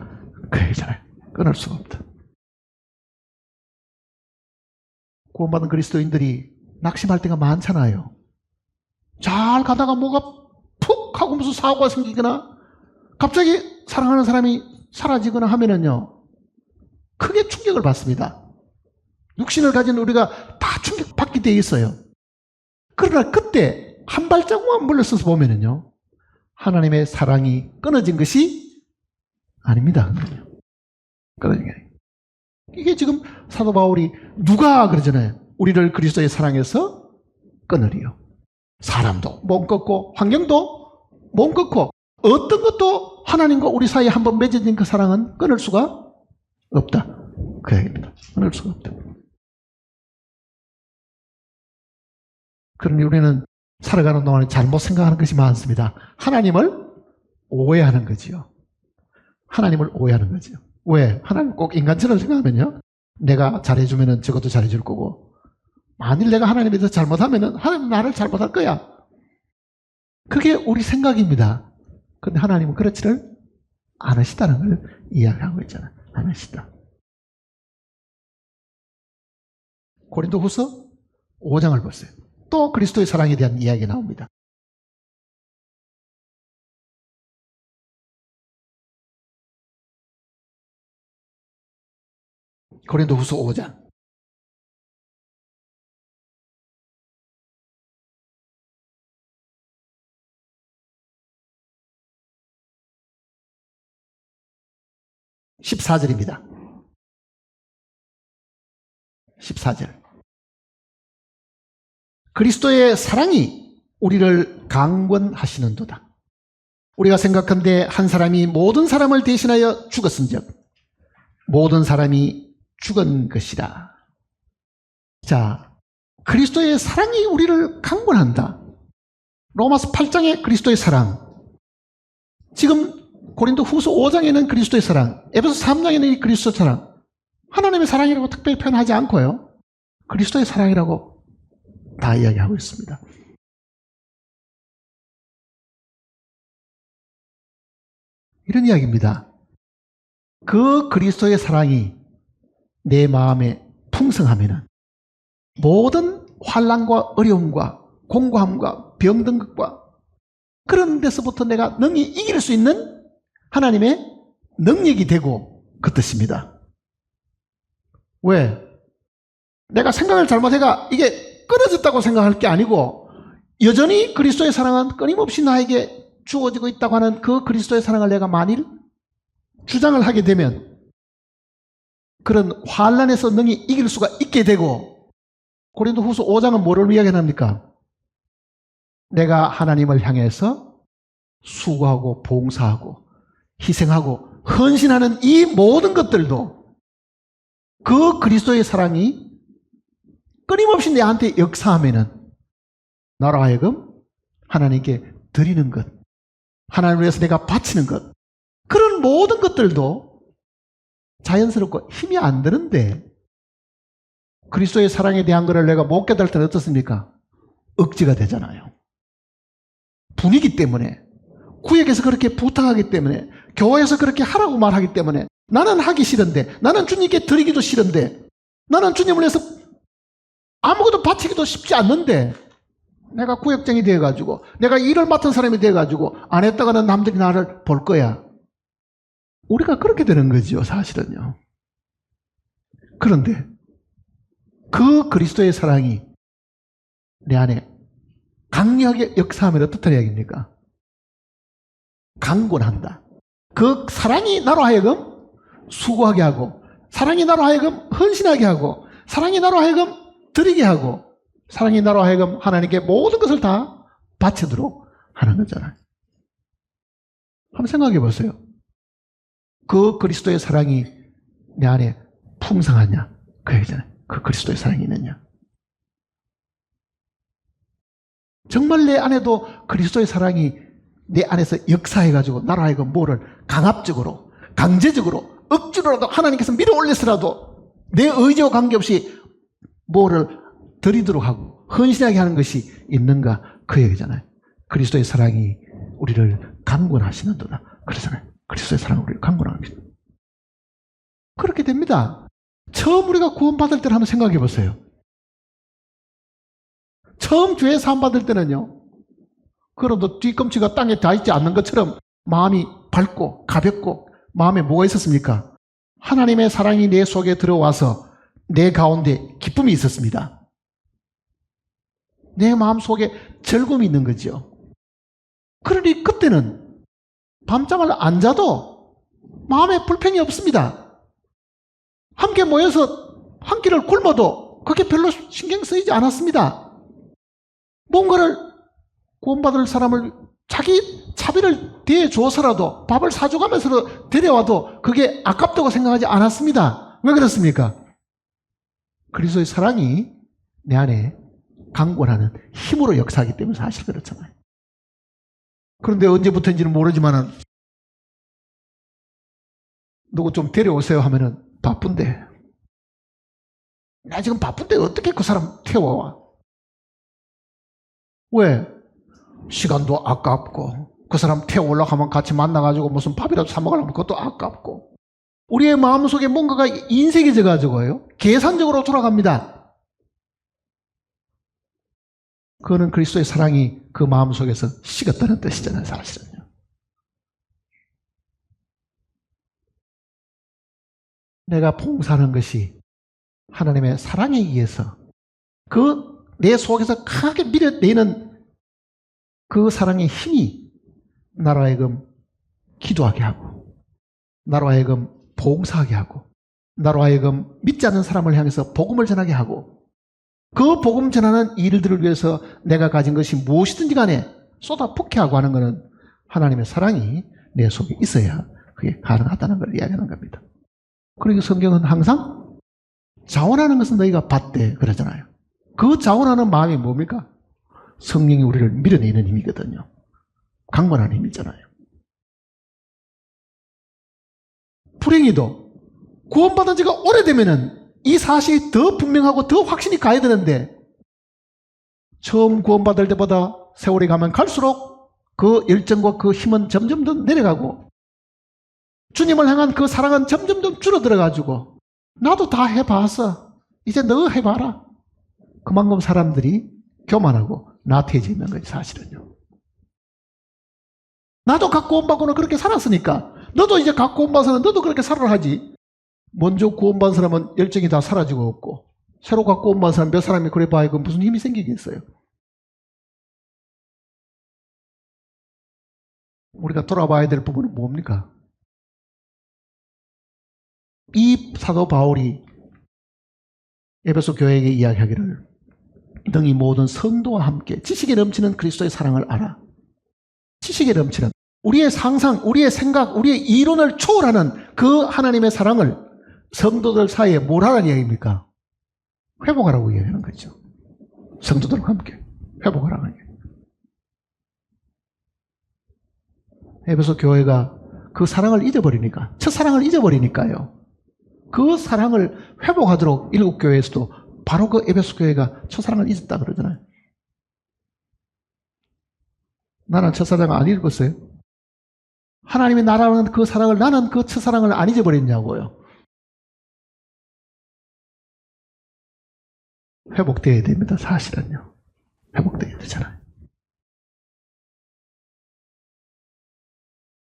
그 얘기잖아요. 끊을 수가 없다. 구원받은 그리스도인들이 낙심할 때가 많잖아요. 잘 가다가 뭐가 푹 하고 무슨 사고가 생기거나 갑자기 사랑하는 사람이 사라지거나 하면은요, 크게 충격을 받습니다. 육신을 가진 우리가 다 충격받게 돼 있어요. 그러나 그때 한 발자국만 물러서서 보면은요, 하나님의 사랑이 끊어진 것이 아닙니다. 끊어진 게 아니에요. 이게 지금 사도 바울이 누가 그러잖아요. 우리를 그리스도의 사랑에서 끊으리요. 사람도 못 끊고 환경도 못 끊고 어떤 것도 하나님과 우리 사이에 한번 맺어진 그 사랑은 끊을 수가 없다. 그 얘기입니다. 끊을 수가 없다. 그러니 우리는 살아가는 동안에 잘못 생각하는 것이 많습니다. 하나님을 오해하는 거지요. 하나님을 오해하는 거지요. 왜? 하나님 꼭 인간처럼 생각하면요, 내가 잘해주면 저것도 잘해줄 거고, 만일 내가 하나님에 대해서 잘못하면 하나님은 나를 잘못할 거야. 그게 우리 생각입니다. 그런데 하나님은 그렇지를 않으시다는 걸 이야기하고 있잖아요. 않으시다. 고린도후서 5장을 보세요. 또 그리스도의 사랑에 대한 이야기가 나옵니다. 고린도후서 5장 14절입니다. 14절. 그리스도의 사랑이 우리를 강권하시는도다. 우리가 생각한데 한 사람이 모든 사람을 대신하여 죽었은즉 모든 사람이 죽은 것이라. 자, 그리스도의 사랑이 우리를 강권한다. 로마서 8장의 그리스도의 사랑, 지금 고린도 후서 5장에는 그리스도의 사랑, 에베소 3장에는 이 그리스도의 사랑, 하나님의 사랑이라고 특별히 표현하지 않고요, 그리스도의 사랑이라고 다 이야기하고 있습니다. 이런 이야기입니다. 그 그리스도의 사랑이 내 마음에 풍성하면은 모든 환난과 어려움과 공고함과 병든 것과 그런 데서부터 내가 능히 이길 수 있는 하나님의 능력이 되고 그 뜻입니다. 왜? 내가 생각을 잘못해가 이게 끊어졌다고 생각할 게 아니고 여전히 그리스도의 사랑은 끊임없이 나에게 주어지고 있다고 하는 그 그리스도의 사랑을 내가 만일 주장을 하게 되면 그런 환난에서 능히 이길 수가 있게 되고, 고린도 후서 5장은 뭐를 이야기합니까? 내가 하나님을 향해서 수고하고 봉사하고 희생하고 헌신하는 이 모든 것들도 그 그리스도의 사랑이 끊임없이 내한테 역사하면은 나로 하여금 하나님께 드리는 것, 하나님을 위해서 내가 바치는 것, 그런 모든 것들도 자연스럽고 힘이 안 드는데 그리스도의 사랑에 대한 것을 내가 못 깨달을 때는 어떻습니까? 억지가 되잖아요. 분위기 때문에, 구역에서 그렇게 부탁하기 때문에, 교회에서 그렇게 하라고 말하기 때문에, 나는 하기 싫은데, 나는 주님께 드리기도 싫은데, 나는 주님을 위해서 아무것도 바치기도 쉽지 않는데, 내가 구역장이 되어가지고, 내가 일을 맡은 사람이 되어가지고 안 했다가는 남들이 나를 볼 거야. 우리가 그렇게 되는 거죠, 사실은요. 그런데 그 그리스도의 사랑이 내 안에 강력하게 역사하면 어떻다는 이야기입니까? 강권한다. 그 사랑이 나로 하여금 수고하게 하고, 사랑이 나로 하여금 헌신하게 하고, 사랑이 나로 하여금 드리게 하고, 사랑이 나로 하여금 하나님께 모든 것을 다 바치도록 하는 거잖아요. 한번 생각해 보세요. 그 그리스도의 사랑이 내 안에 풍성하냐? 그 얘기잖아요. 그 그리스도의 사랑이 있느냐? 정말 내 안에도 그리스도의 사랑이 내 안에서 역사해가지고 나로 하여금 뭐를 강압적으로, 강제적으로, 억지로라도 하나님께서 밀어 올려서라도 내 의지와 관계없이 뭐를 드리도록 하고 헌신하게 하는 것이 있는가? 그 얘기잖아요. 그리스도의 사랑이 우리를 강권하시는도다. 그러잖아요. 그리스도의 사랑이 우리를 강권합니다. 그렇게 됩니다. 처음 우리가 구원받을 때를 한번 생각해 보세요. 처음 죄 사함 받을 때는요, 그래도 뒤꿈치가 땅에 닿지 않는 것처럼 마음이 밝고 가볍고 마음에 뭐가 있었습니까? 하나님의 사랑이 내 속에 들어와서 내 가운데 기쁨이 있었습니다. 내 마음 속에 즐거움이 있는 거죠. 그러니 그때는 밤잠을 안 자도 마음에 불평이 없습니다. 함께 모여서 한 끼를 굶어도 그게 별로 신경 쓰이지 않았습니다. 뭔가를 구원받을 사람을 자기 차비를 대줘서라도 밥을 사줘가면서 데려와도 그게 아깝다고 생각하지 않았습니다. 왜 그렇습니까? 그리스도의 사랑이 내 안에 강권하는 힘으로 역사하기 때문에 사실 그렇잖아요. 그런데 언제부터인지는 모르지만은 누구 좀 데려오세요 하면은 바쁜데, 나 지금 바쁜데 어떻게 그 사람 태워와? 왜? 시간도 아깝고, 그 사람 태워오려고 하면 같이 만나가지고 무슨 밥이라도 사 먹으려면 그것도 아깝고, 우리의 마음속에 뭔가가 인색해져가지고요, 계산적으로 돌아갑니다. 그거는 그리스도의 사랑이 그 마음속에서 식었다는 뜻이잖아요, 사실은요. 내가 봉사하는 것이 하나님의 사랑에 의해서 그 내 속에서 강하게 밀어내는 그 사랑의 힘이 나로 하여금 기도하게 하고, 나로 하여금 봉사하게 하고, 나로 하여금 믿지 않는 사람을 향해서 복음을 전하게 하고, 그 복음 전하는 일들을 위해서 내가 가진 것이 무엇이든지 간에 쏟아붓게 하고 하는 것은 하나님의 사랑이 내 속에 있어야 그게 가능하다는 걸 이야기하는 겁니다. 그리고 성경은 항상 자원하는 것은 너희가 받되 그러잖아요. 그 자원하는 마음이 뭡니까? 성령이 우리를 밀어내는 힘이거든요. 강건한 힘이잖아요. 불행히도 구원받은 지가 오래되면은 이 사실이 더 분명하고 더 확신이 가야 되는데, 처음 구원받을 때보다 세월이 가면 갈수록 그 열정과 그 힘은 점점 더 내려가고, 주님을 향한 그 사랑은 점점 더 줄어들어가지고, 나도 다 해봤어, 이제 너 해봐라. 그만큼 사람들이 교만하고 나태해져 있는 거지, 사실은요. 나도 각 구원받고는 그렇게 살았으니까 너도 이제 각 구원받아서는 너도 그렇게 살아라 하지. 먼저 구원받은 사람은 열정이 다 사라지고 없고, 새로 각 구원받은 사람 몇 사람이 그래 봐야 그 무슨 힘이 생기겠어요. 우리가 돌아봐야 될 부분은 뭡니까? 이 사도 바울이 에베소 교회에게 이야기하기를, 너희 모든 성도와 함께 지식에 넘치는 그리스도의 사랑을 알아. 지식에 넘치는, 우리의 상상, 우리의 생각, 우리의 이론을 초월하는 그 하나님의 사랑을 성도들 사이에 뭘 하라는 이야기입니까? 회복하라고 이야기하는 거죠. 성도들과 함께 회복하라는 얘기. 에베소 교회가 그 사랑을 잊어버리니까, 첫사랑을 잊어버리니까요, 그 사랑을 회복하도록 일곱 교회에서도 바로 그 에베소 교회가 첫사랑을 잊었다 그러잖아요. 나는 첫사랑을 안 잊었어요. 하나님이 나라는 그 사랑을, 나는 그 첫사랑을 안 잊어버렸냐고요. 회복되어야 됩니다, 사실은요. 회복되어야 되잖아요.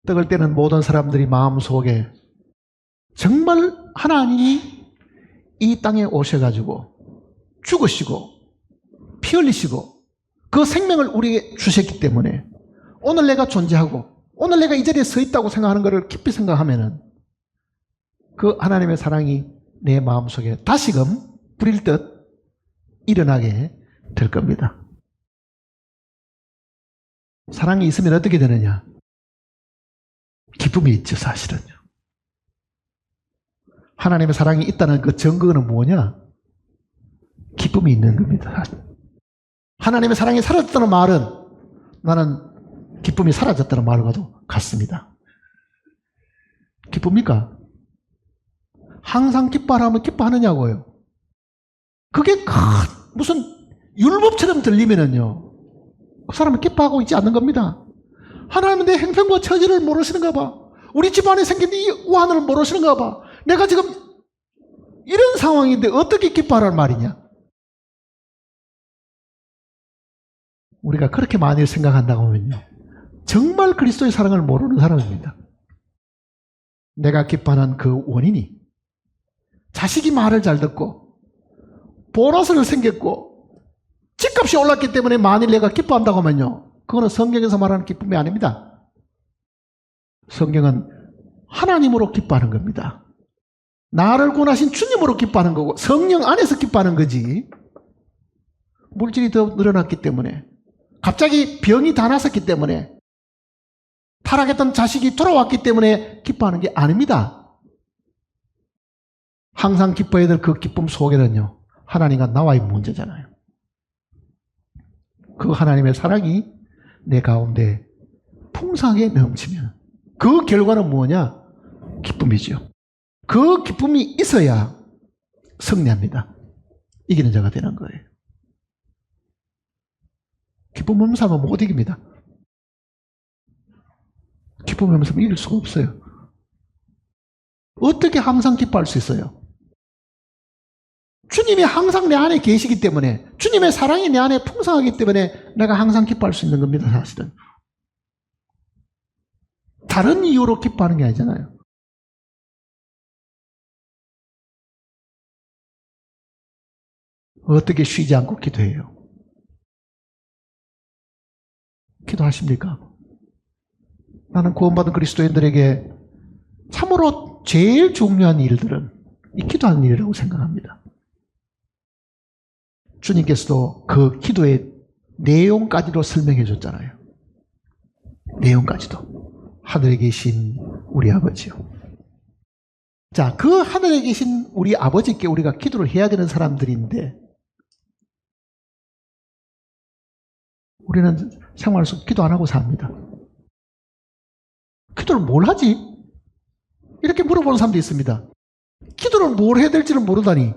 떡을 떼는 모든 사람들이 마음속에 정말 하나님이 이 땅에 오셔가지고 죽으시고 피 흘리시고 그 생명을 우리에게 주셨기 때문에 오늘 내가 존재하고 오늘 내가 이 자리에 서 있다고 생각하는 것을 깊이 생각하면은 그 하나님의 사랑이 내 마음속에 다시금 불일 듯 일어나게 될 겁니다. 사랑이 있으면 어떻게 되느냐? 기쁨이 있죠, 사실은요. 하나님의 사랑이 있다는 그 증거는 뭐냐? 기쁨이 있는 겁니다. 하나님의 사랑이 사라졌다는 말은 나는 기쁨이 사라졌다는 말과도 같습니다. 기쁩니까? 항상 기뻐하라면 기뻐하느냐고요. 그게 무슨 율법처럼 들리면은요, 그 사람은 기뻐하고 있지 않는 겁니다. 하나님은 내 행편과 처지를 모르시는가 봐. 우리 집안에 생긴 이 우환을 모르시는가 봐. 내가 지금 이런 상황인데 어떻게 기뻐하라는 말이냐? 우리가 그렇게 많이 생각한다고 하면요, 정말 그리스도의 사랑을 모르는 사람입니다. 내가 기뻐하는 그 원인이 자식이 말을 잘 듣고 보너스를 생겼고 집값이 올랐기 때문에 만일 내가 기뻐한다고 하면요, 그거는 성경에서 말하는 기쁨이 아닙니다. 성경은 하나님으로 기뻐하는 겁니다. 나를 구원하신 주님으로 기뻐하는 거고 성령 안에서 기뻐하는 거지, 물질이 더 늘어났기 때문에, 갑자기 병이 다 났었기 때문에, 타락했던 자식이 돌아왔기 때문에 기뻐하는 게 아닙니다. 항상 기뻐해야 될 그 기쁨 속에는요, 하나님과 나와의 문제잖아요. 그 하나님의 사랑이 내 가운데 풍성하게 넘치면 그 결과는 뭐냐? 기쁨이죠. 그 기쁨이 있어야 승리합니다. 이기는 자가 되는 거예요. 기쁨 없는 사람은 못 이깁니다. 기쁨 없는 사람은 이길 수가 없어요. 어떻게 항상 기뻐할 수 있어요? 주님이 항상 내 안에 계시기 때문에, 주님의 사랑이 내 안에 풍성하기 때문에 내가 항상 기뻐할 수 있는 겁니다, 사실은. 다른 이유로 기뻐하는 게 아니잖아요. 어떻게 쉬지 않고 기도해요? 기도하십니까? 나는 구원받은 그리스도인들에게 참으로 제일 중요한 일들은 이 기도하는 일이라고 생각합니다. 주님께서도 그 기도의 내용까지도 설명해 줬잖아요. 내용까지도. 하늘에 계신 우리 아버지요. 자, 그 하늘에 계신 우리 아버지께 우리가 기도를 해야 되는 사람들인데 우리는 생활 속 기도 안 하고 삽니다. 기도를 뭘 하지? 이렇게 물어보는 사람도 있습니다. 기도를 뭘 해야 될지를 모르다니.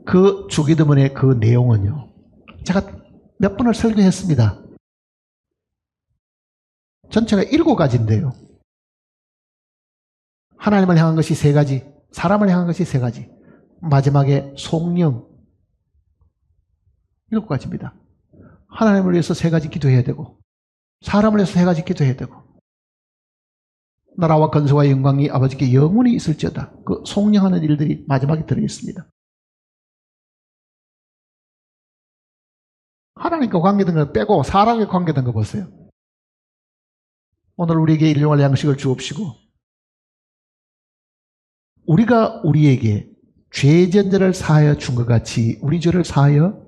그 주기도문의 그 내용은요, 제가 몇 번을 설교했습니다. 전체가 7가지인데요. 하나님을 향한 것이 3가지, 사람을 향한 것이 3가지, 마지막에 속령 7가지입니다. 하나님을 위해서 3가지 기도해야 되고, 사람을 위해서 3가지 기도해야 되고, 나라와 건설와 영광이 아버지께 영원히 있을지어다. 그 속령하는 일들이 마지막에 들어있습니다. 하나님과 관계된 걸 빼고 사람과 관계된 거 보세요. 오늘 우리에게 일용할 양식을 주옵시고, 우리가 우리에게 죄 전제를 사하여 준 것 같이 우리 죄를 사하여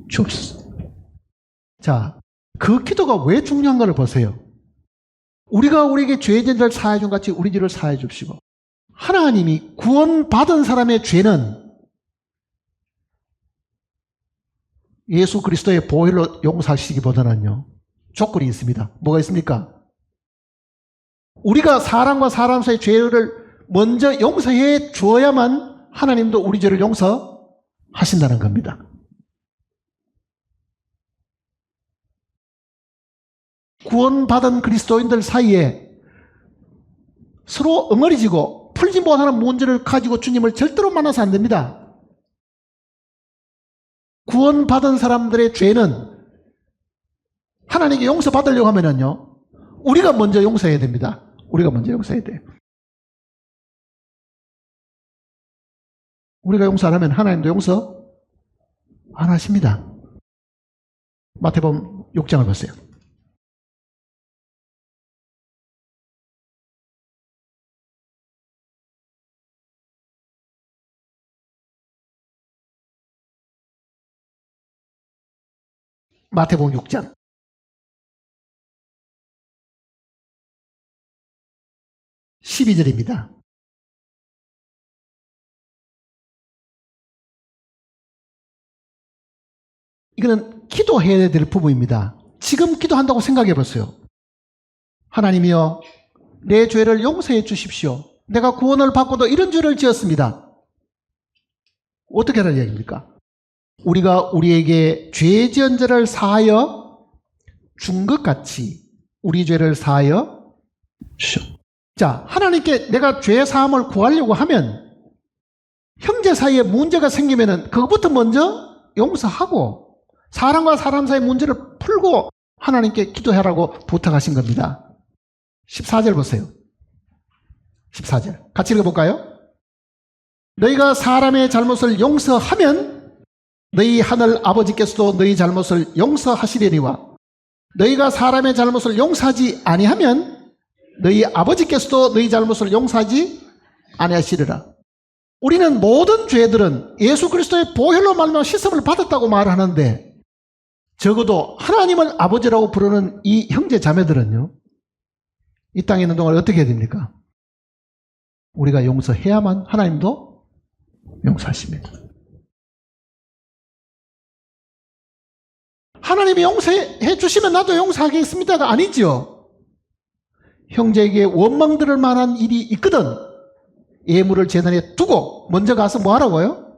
주옵소서. 자, 그 기도가 왜 중요한 걸 보세요. 우리가 우리에게 죄 전제를 사하여 준 것 같이 우리 죄를 사하여 주옵시고, 하나님이 구원받은 사람의 죄는 예수 그리스도의 보혈로 용서하시기보다는요, 조건이 있습니다. 뭐가 있습니까? 우리가 사람과 사람 사이의 죄를 먼저 용서해 주어야만 하나님도 우리 죄를 용서하신다는 겁니다. 구원받은 그리스도인들 사이에 서로 엉어리지고 풀지 못하는 문제를 가지고 주님을 절대로 만나서 안 됩니다. 구원받은 사람들의 죄는 하나님께 용서받으려고 하면은요, 우리가 먼저 용서해야 됩니다. 우리가 먼저 용서해야 돼요. 우리가 용서 안 하면 하나님도 용서 안 하십니다. 마태복음 6장을 보세요. 마태복음 6장 12절입니다. 이거는 기도해야 될 부분입니다. 지금 기도한다고 생각해 보세요. 하나님이여, 내 죄를 용서해 주십시오. 내가 구원을 받고도 이런 죄를 지었습니다. 어떻게 하는 이야기입니까? 우리가 우리에게 죄 지은 자를 사하여 준 것 같이 우리 죄를 사하여 주시오. 자, 하나님께 내가 죄 사함을 구하려고 하면 형제 사이에 문제가 생기면은 그것부터 먼저 용서하고 사람과 사람 사이의 문제를 풀고 하나님께 기도하라고 부탁하신 겁니다. 14절 보세요. 14절 같이 읽어볼까요? 너희가 사람의 잘못을 용서하면 너희 하늘 아버지께서도 너희 잘못을 용서하시려니와 너희가 사람의 잘못을 용서하지 아니하면 너희 아버지께서도 너희 잘못을 용서하지 아니하시리라. 우리는 모든 죄들은 예수 그리스도의 보혈로 말미암아 씻음을 받았다고 말하는데, 적어도 하나님을 아버지라고 부르는 이 형제 자매들은요, 이 땅에 있는 동안 어떻게 해야 됩니까? 우리가 용서해야만 하나님도 용서하십니다. 하나님이 용서해 주시면 나도 용서하겠습니다가 아니죠. 형제에게 원망 들을 만한 일이 있거든 예물을 제단에 두고 먼저 가서 뭐 하라고요?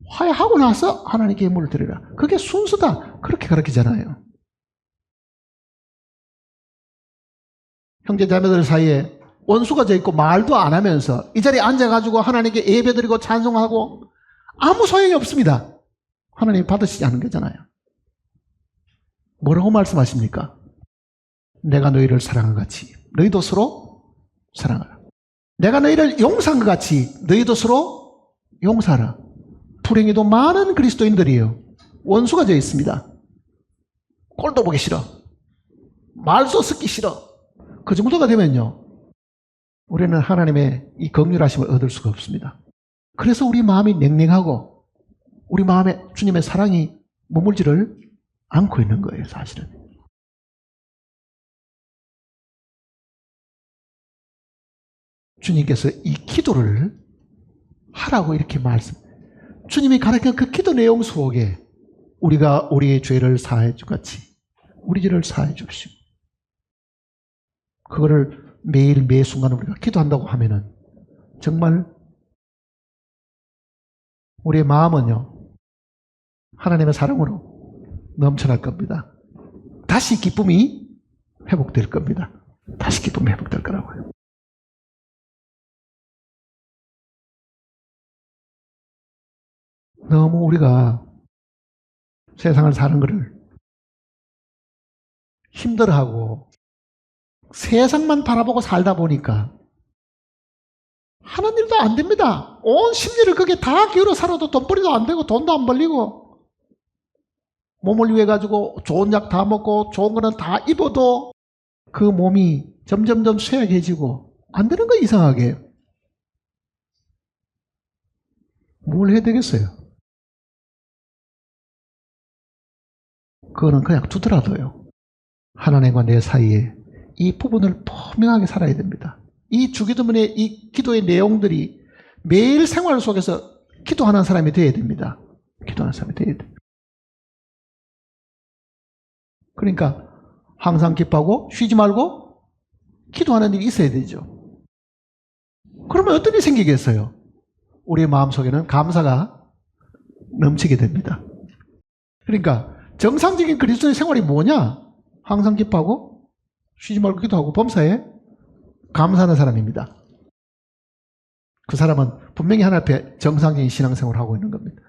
화해하고 나서 하나님께 예물을 드리라. 그게 순서다. 그렇게 가르치잖아요. 형제 자매들 사이에 원수가 져 있고 말도 안 하면서 이 자리에 앉아가지고 하나님께 예배드리고 찬송하고 아무 소용이 없습니다. 하나님 받으시지 않은 거잖아요. 뭐라고 말씀하십니까? 내가 너희를 사랑한 것 같이 너희도 서로 사랑하라. 내가 너희를 용서한 것 같이 너희도 서로 용서하라. 불행히도 많은 그리스도인들이요 원수가 되어 있습니다. 꼴도 보기 싫어. 말도 듣기 싫어. 그 정도가 되면요 우리는 하나님의 이 긍휼하심을 얻을 수가 없습니다. 그래서 우리 마음이 냉랭하고 우리 마음에 주님의 사랑이 머물지를 않고 있는 거예요. 사실은. 주님께서 이 기도를 하라고 이렇게 주님이 가르친 그 기도 내용 속에 우리가 우리의 죄를 사해 주같이 우리 죄를 사해 주시고 그거를 매일 매 순간 우리가 기도한다고 하면은 정말 우리의 마음은요 하나님의 사랑으로 넘쳐날 겁니다. 다시 기쁨이 회복될 겁니다. 다시 기쁨이 회복될 거라고요. 너무 우리가 세상을 사는 것을 힘들어하고 세상만 바라보고 살다 보니까 하는 일도 안 됩니다. 온 심리를 거기에 다 기울여 살아도 돈벌이도 안 되고 돈도 안 벌리고 몸을 위해 가지고 좋은 약 다 먹고 좋은 거는 다 입어도 그 몸이 점점점 쇠약해지고 안 되는 거 이상하게. 뭘 해야 되겠어요? 그거는 그냥 두더라도요. 하나님과 내 사이에 이 부분을 분명하게 살아야 됩니다. 이 주기도문의 이 기도의 내용들이 매일 생활 속에서 기도하는 사람이 되어야 됩니다. 기도하는 사람이 되어야 돼요. 그러니까 항상 기뻐하고 쉬지 말고 기도하는 일이 있어야 되죠. 그러면 어떤 일이 생기겠어요? 우리의 마음속에는 감사가 넘치게 됩니다. 그러니까 정상적인 그리스도의 생활이 뭐냐? 항상 기뻐하고 쉬지 말고 기도하고 범사에 감사하는 사람입니다. 그 사람은 분명히 하나님 앞에 정상적인 신앙생활을 하고 있는 겁니다.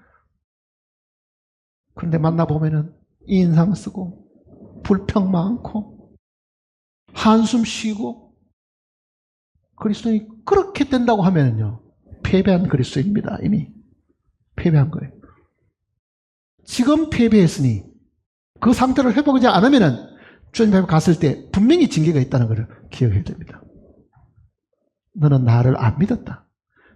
그런데 만나보면은 인상 쓰고 불평 많고 한숨 쉬고 그리스도인이 그렇게 된다고 하면은요 패배한 그리스도인입니다. 이미 패배한 거예요. 지금 패배했으니 그 상태를 회복하지 않으면은 주님 앞에 갔을 때 분명히 징계가 있다는 것을 기억해야 됩니다. 너는 나를 안 믿었다.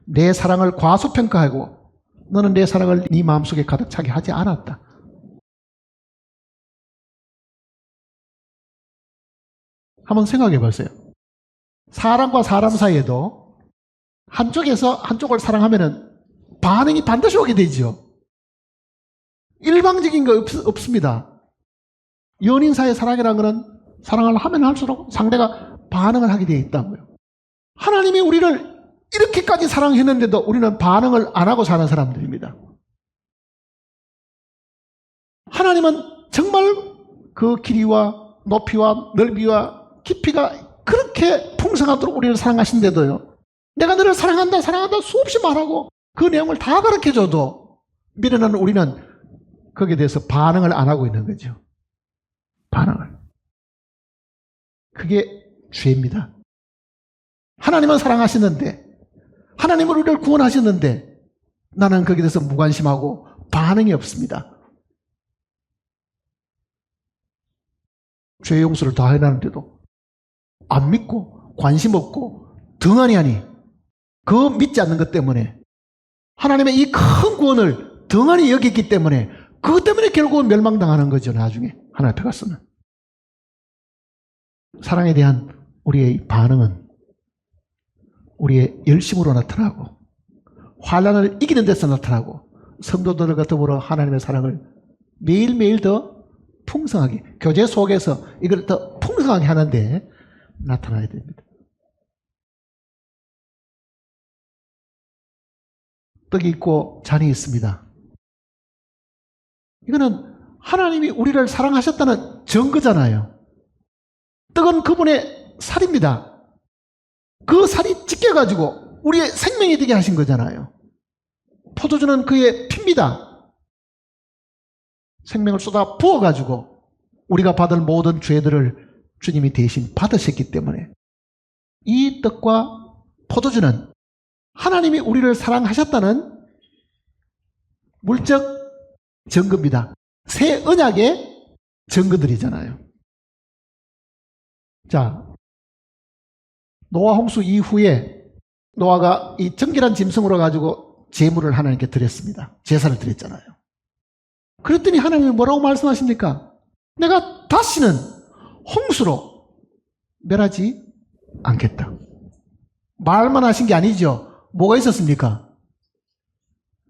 내 사랑을 과소평가하고 너는 내 사랑을 네 마음속에 가득 차게 하지 않았다. 한번 생각해 보세요. 사람과 사람 사이에도 한쪽에서 한쪽을 사랑하면은 반응이 반드시 오게 되죠. 일방적인 거 없습니다. 연인 사이의 사랑이라는 것은 사랑을 하면 할수록 상대가 반응을 하게 되어 있다고요. 하나님이 우리를 이렇게까지 사랑했는데도 우리는 반응을 안 하고 사는 사람들입니다. 하나님은 정말 그 길이와 높이와 넓이와 깊이가 그렇게 풍성하도록 우리를 사랑하신데도요. 내가 너를 사랑한다 사랑한다 수없이 말하고 그 내용을 다 가르쳐줘도 미련한 우리는 거기에 대해서 반응을 안 하고 있는 거죠. 반응을. 그게 죄입니다. 하나님은 사랑하시는데 하나님은 우리를 구원하셨는데 나는 거기에 대해서 무관심하고 반응이 없습니다. 죄의 용서를 다 해놨는데도 안 믿고 관심 없고 덩하니 하니 그 믿지 않는 것 때문에 하나님의 이 큰 구원을 덩하니 여겼기 때문에 그것 때문에 결국은 멸망당하는 거죠. 나중에 하나님 앞에 갔으면. 사랑에 대한 우리의 반응은 우리의 열심으로 나타나고 환난을 이기는 데서 나타나고 성도들과 더불어 하나님의 사랑을 매일매일 더 풍성하게 교제 속에서 이걸 더 풍성하게 하는데 나타나야 됩니다. 떡이 있고 잔이 있습니다. 이거는 하나님이 우리를 사랑하셨다는 증거잖아요. 떡은 그분의 살입니다. 그 살이 찢겨가지고 우리의 생명이 되게 하신 거잖아요. 포도주는 그의 피입니다. 생명을 쏟아 부어가지고 우리가 받을 모든 죄들을 주님이 대신 받으셨기 때문에 이 떡과 포도주는 하나님이 우리를 사랑하셨다는 물적 증거입니다. 새 언약의 증거들이잖아요. 자, 노아 홍수 이후에 노아가 이 정결한 짐승으로 가지고 제물을 하나님께 드렸습니다. 제사를 드렸잖아요. 그랬더니 하나님이 뭐라고 말씀하십니까? 내가 다시는 홍수로 멸하지 않겠다. 말만 하신 게 아니죠. 뭐가 있었습니까?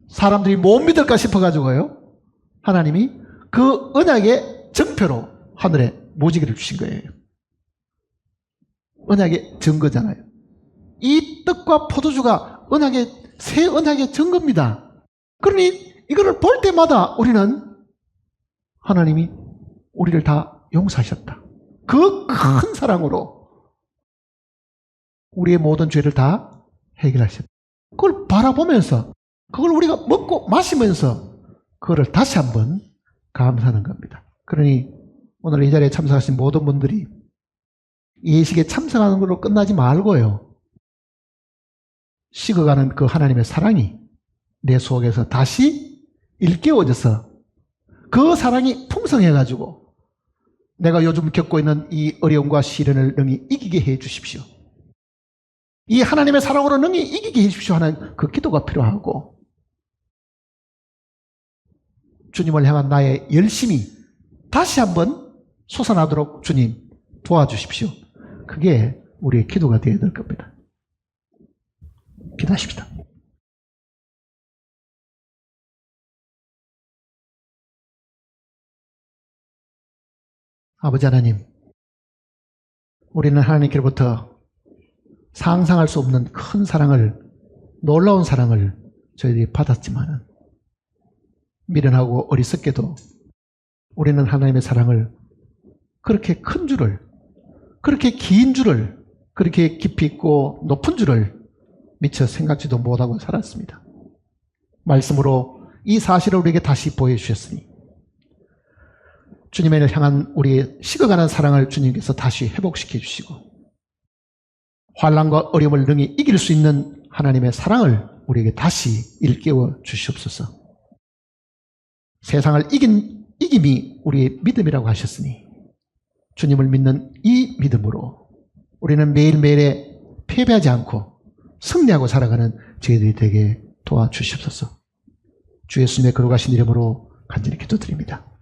사람들이 못 믿을까 싶어가지고요. 하나님이 그 언약의 증표로 하늘에 무지개를 주신 거예요. 언약의 증거잖아요. 이 떡과 포도주가 새 언약의 증거입니다. 그러니 이거를 볼 때마다 우리는 하나님이 우리를 다 용서하셨다. 그 큰 사랑으로 우리의 모든 죄를 다 해결하셨다. 그걸 바라보면서 그걸 우리가 먹고 마시면서 그거를 다시 한번 감사하는 겁니다. 그러니 오늘 이 자리에 참석하신 모든 분들이 예식에 참석하는 걸로 끝나지 말고요. 식어가는 그 하나님의 사랑이 내 속에서 다시 일깨워져서 그 사랑이 풍성해가지고 내가 요즘 겪고 있는 이 어려움과 시련을 능히 이기게 해 주십시오. 이 하나님의 사랑으로 능히 이기게 해 주십시오 하는 그 기도가 필요하고 주님을 향한 나의 열심이 다시 한번 솟아나도록 주님 도와주십시오. 그게 우리의 기도가 되어야 될 겁니다. 기도하십시다. 아버지 하나님, 우리는 하나님께로부터 상상할 수 없는 큰 사랑을, 놀라운 사랑을 저희들이 받았지만 미련하고 어리석게도 우리는 하나님의 사랑을 그렇게 큰 줄을, 그렇게 긴 줄을, 그렇게 깊이 있고 높은 줄을 미처 생각지도 못하고 살았습니다. 말씀으로 이 사실을 우리에게 다시 보여주셨으니 주님을 향한 우리의 식어가는 사랑을 주님께서 다시 회복시켜 주시고 환난과 어려움을 능히 이길 수 있는 하나님의 사랑을 우리에게 다시 일깨워 주시옵소서. 세상을 이김이 우리의 믿음이라고 하셨으니 주님을 믿는 이 믿음으로 우리는 매일매일에 패배하지 않고 승리하고 살아가는 저희들이 되게 도와주시옵소서. 주 예수님의 거룩하신 이름으로 간절히 기도드립니다.